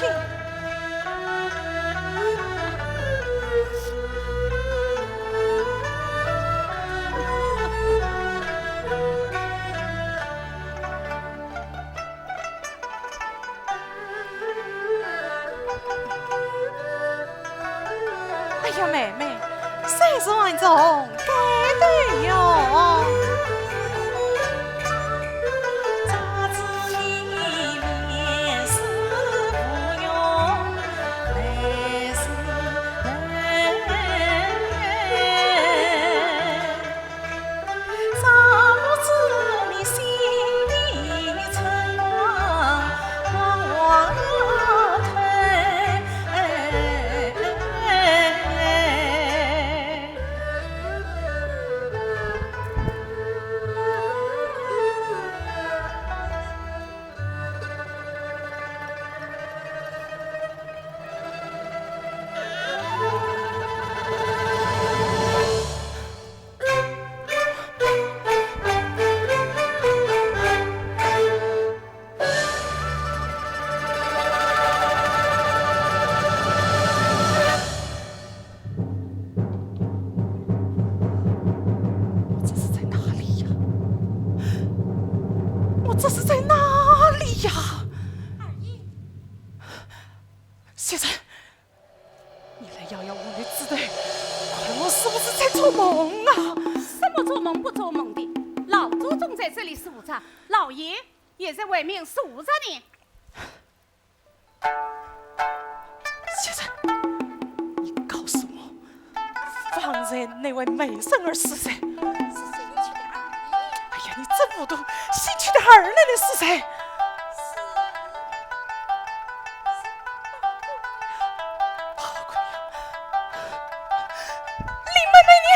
S6: 哎呀，妹妹，谁是万种该对哟？杂志里面是不用，来是来，尚不知你心里存往这是在哪里呀？
S1: 二姨，
S6: 先生，你来摇摇我的子弹，看我是不是在做梦啊？
S3: 什么做梦不做梦的？老祖宗在这里守着，老爷也在外面守着呢。
S6: 先生，你告诉我，方才那位美人儿是谁？哎呀，你真糊涂！新娶的儿奶奶是谁？宝贵呀！林妹妹你。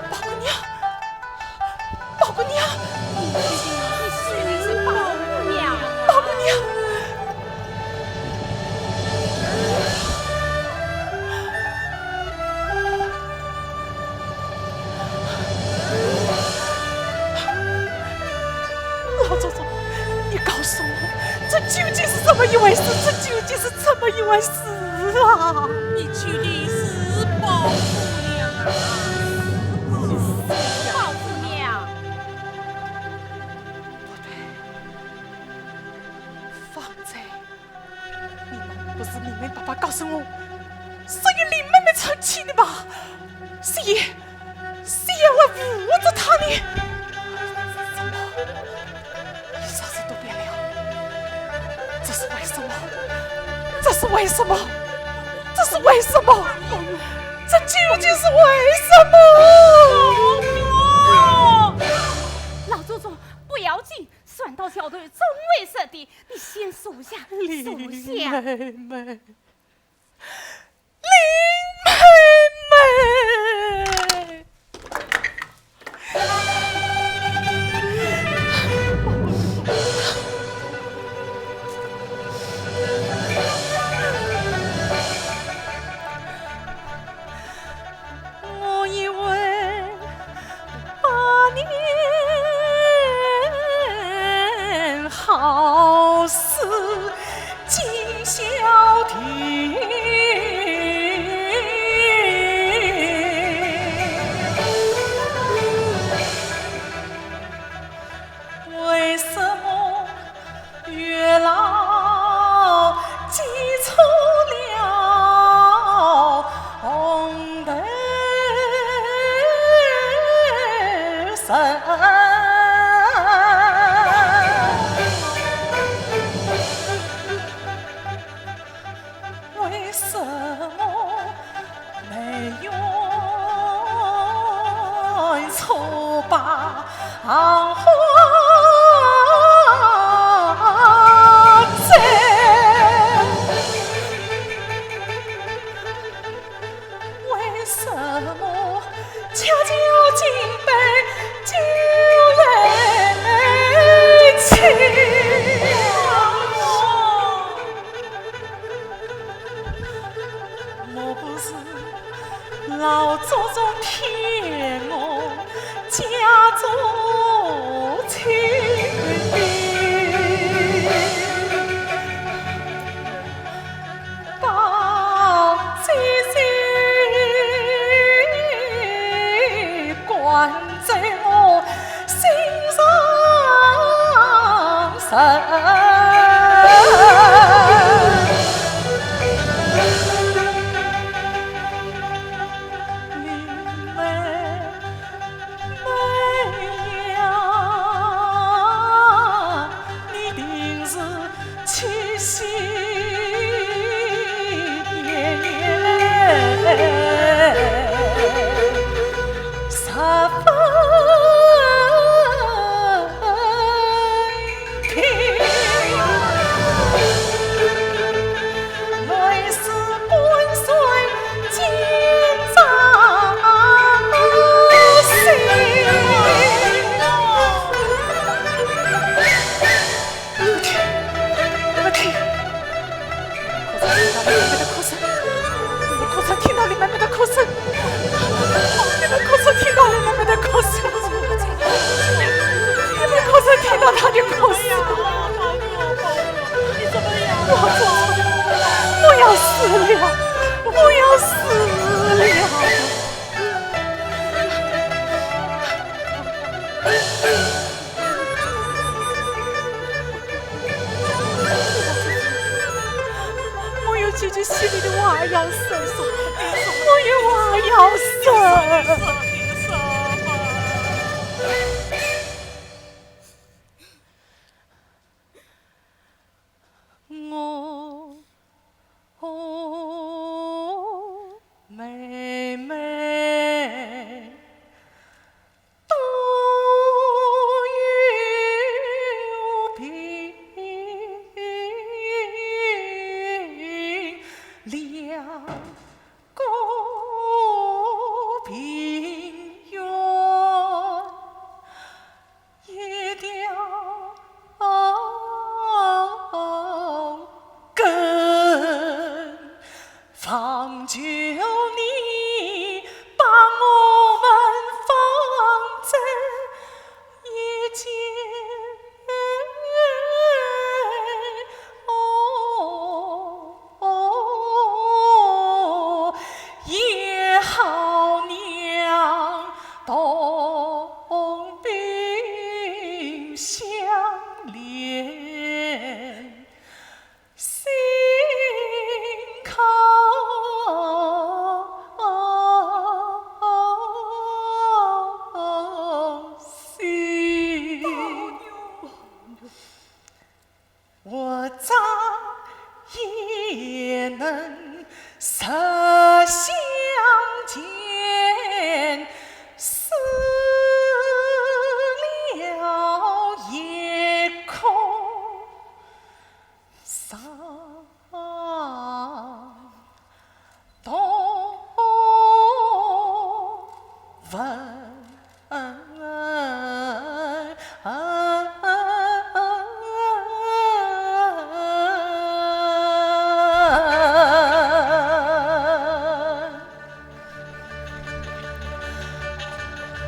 S6: 宝姑娘，宝姑娘，
S3: 你娶的是宝姑娘，
S6: 宝姑娘。老祖宗，你告诉我，这究竟是怎么一回事？这究竟是怎么一回事啊？
S1: 你娶的是宝姑娘啊！
S3: 宝姑娘，
S6: 不对，方才你们不是明明把爸爸告诉我，是与林妹妹成亲的吧？谁要来扶着她呢？怎么，一下子都变了？这是为什么？这是为什么？这是为什么？这究竟是为什么？
S4: 老祖宗不要紧，算到小队总为是的，你先数下，数下。
S6: 妹妹，林妹妹。我以为8年好事尽消停，为什么月老记错了红灯神？为什么没愿错把花摘？为什么悄悄进杯酒来请？莫不是老祖宗骗我家中亲？把这些关在我心上深。几句心里的话要说说，我有话要说。妹妹都有病，两个平原，一条根，方求你把我们放在一间实相见，死了一空，伤多闻。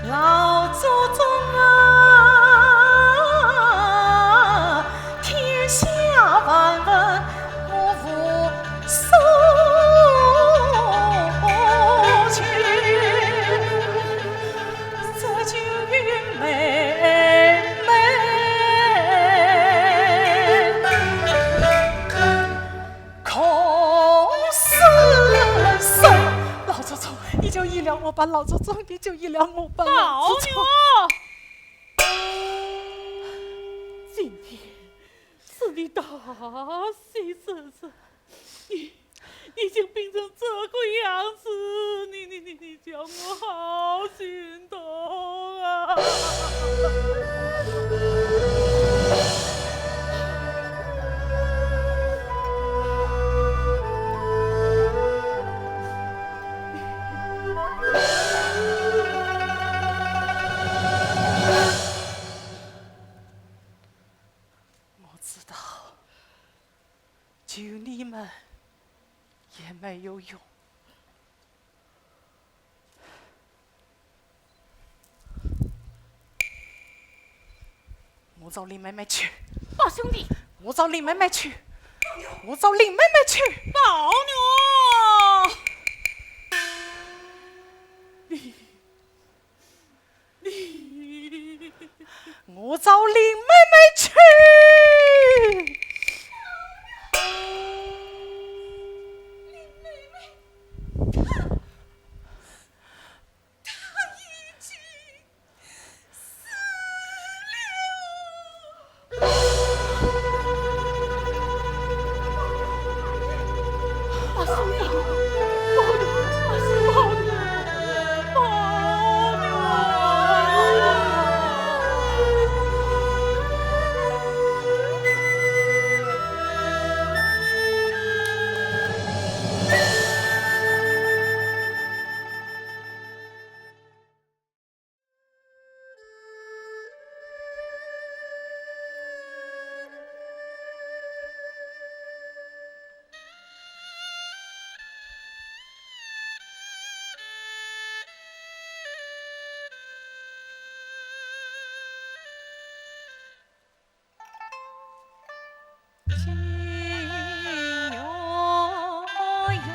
S6: 老祖宗啊，天下万文我无所求，这就妹空死谁？老祖宗，你就医疗我吧，老祖宗，你就医疗我吧，
S1: 老
S6: 祖宗。
S1: 娘，今天是你大喜日子，你就病成这个样子，你叫我好心痛啊！
S6: 我知道，救你们也没有用。我找林妹妹去，
S1: 大兄弟，
S6: 我找林妹妹去，我找林妹妹去。
S1: 老娘，你，
S6: 我找林妹妹去。
S1: 大兄弟，保佑，保佑，保佑！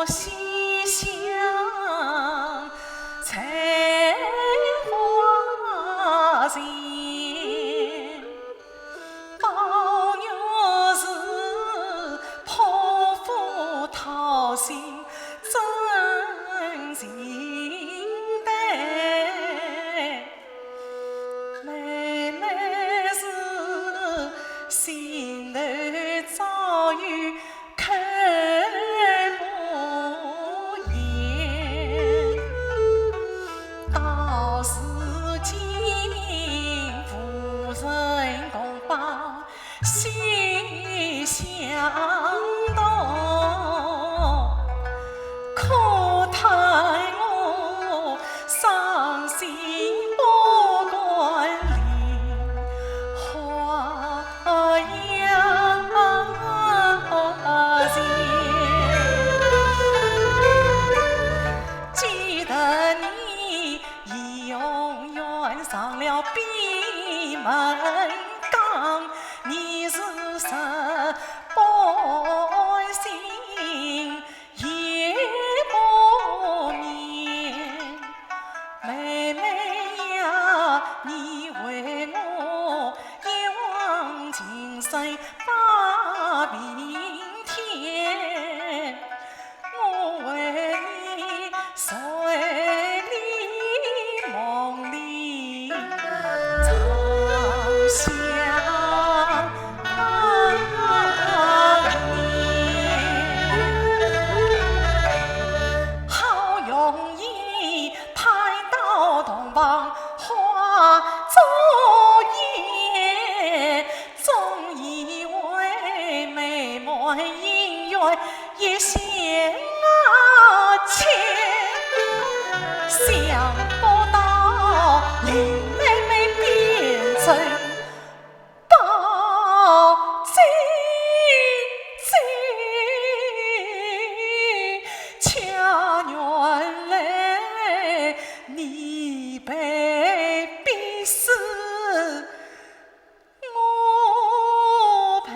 S6: 西厢采花前，宝玉是泼妇讨心真情淡，妹妹是心头早有口不言，到如今夫人共把心相通，可叹我伤心不管莲花样前，记得你已永远上了闭门岗，你是十般心也不眠，妹妹呀，你为我一往情深把明天，我为你睡里梦里长相念，好容易盼到同房花烛夜，总以为美满姻缘也相牵，想不到林妹妹变成宝金金，恰原来你被逼死，我被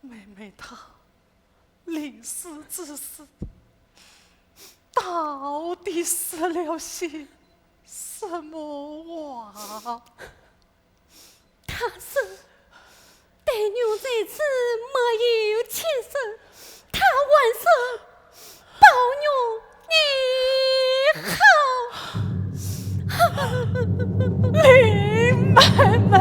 S6: 妹妹她临死之时，到底说了些什么话？
S5: 说，但娘在此没有亲手，他还说保娘你好。
S6: 林妹妹。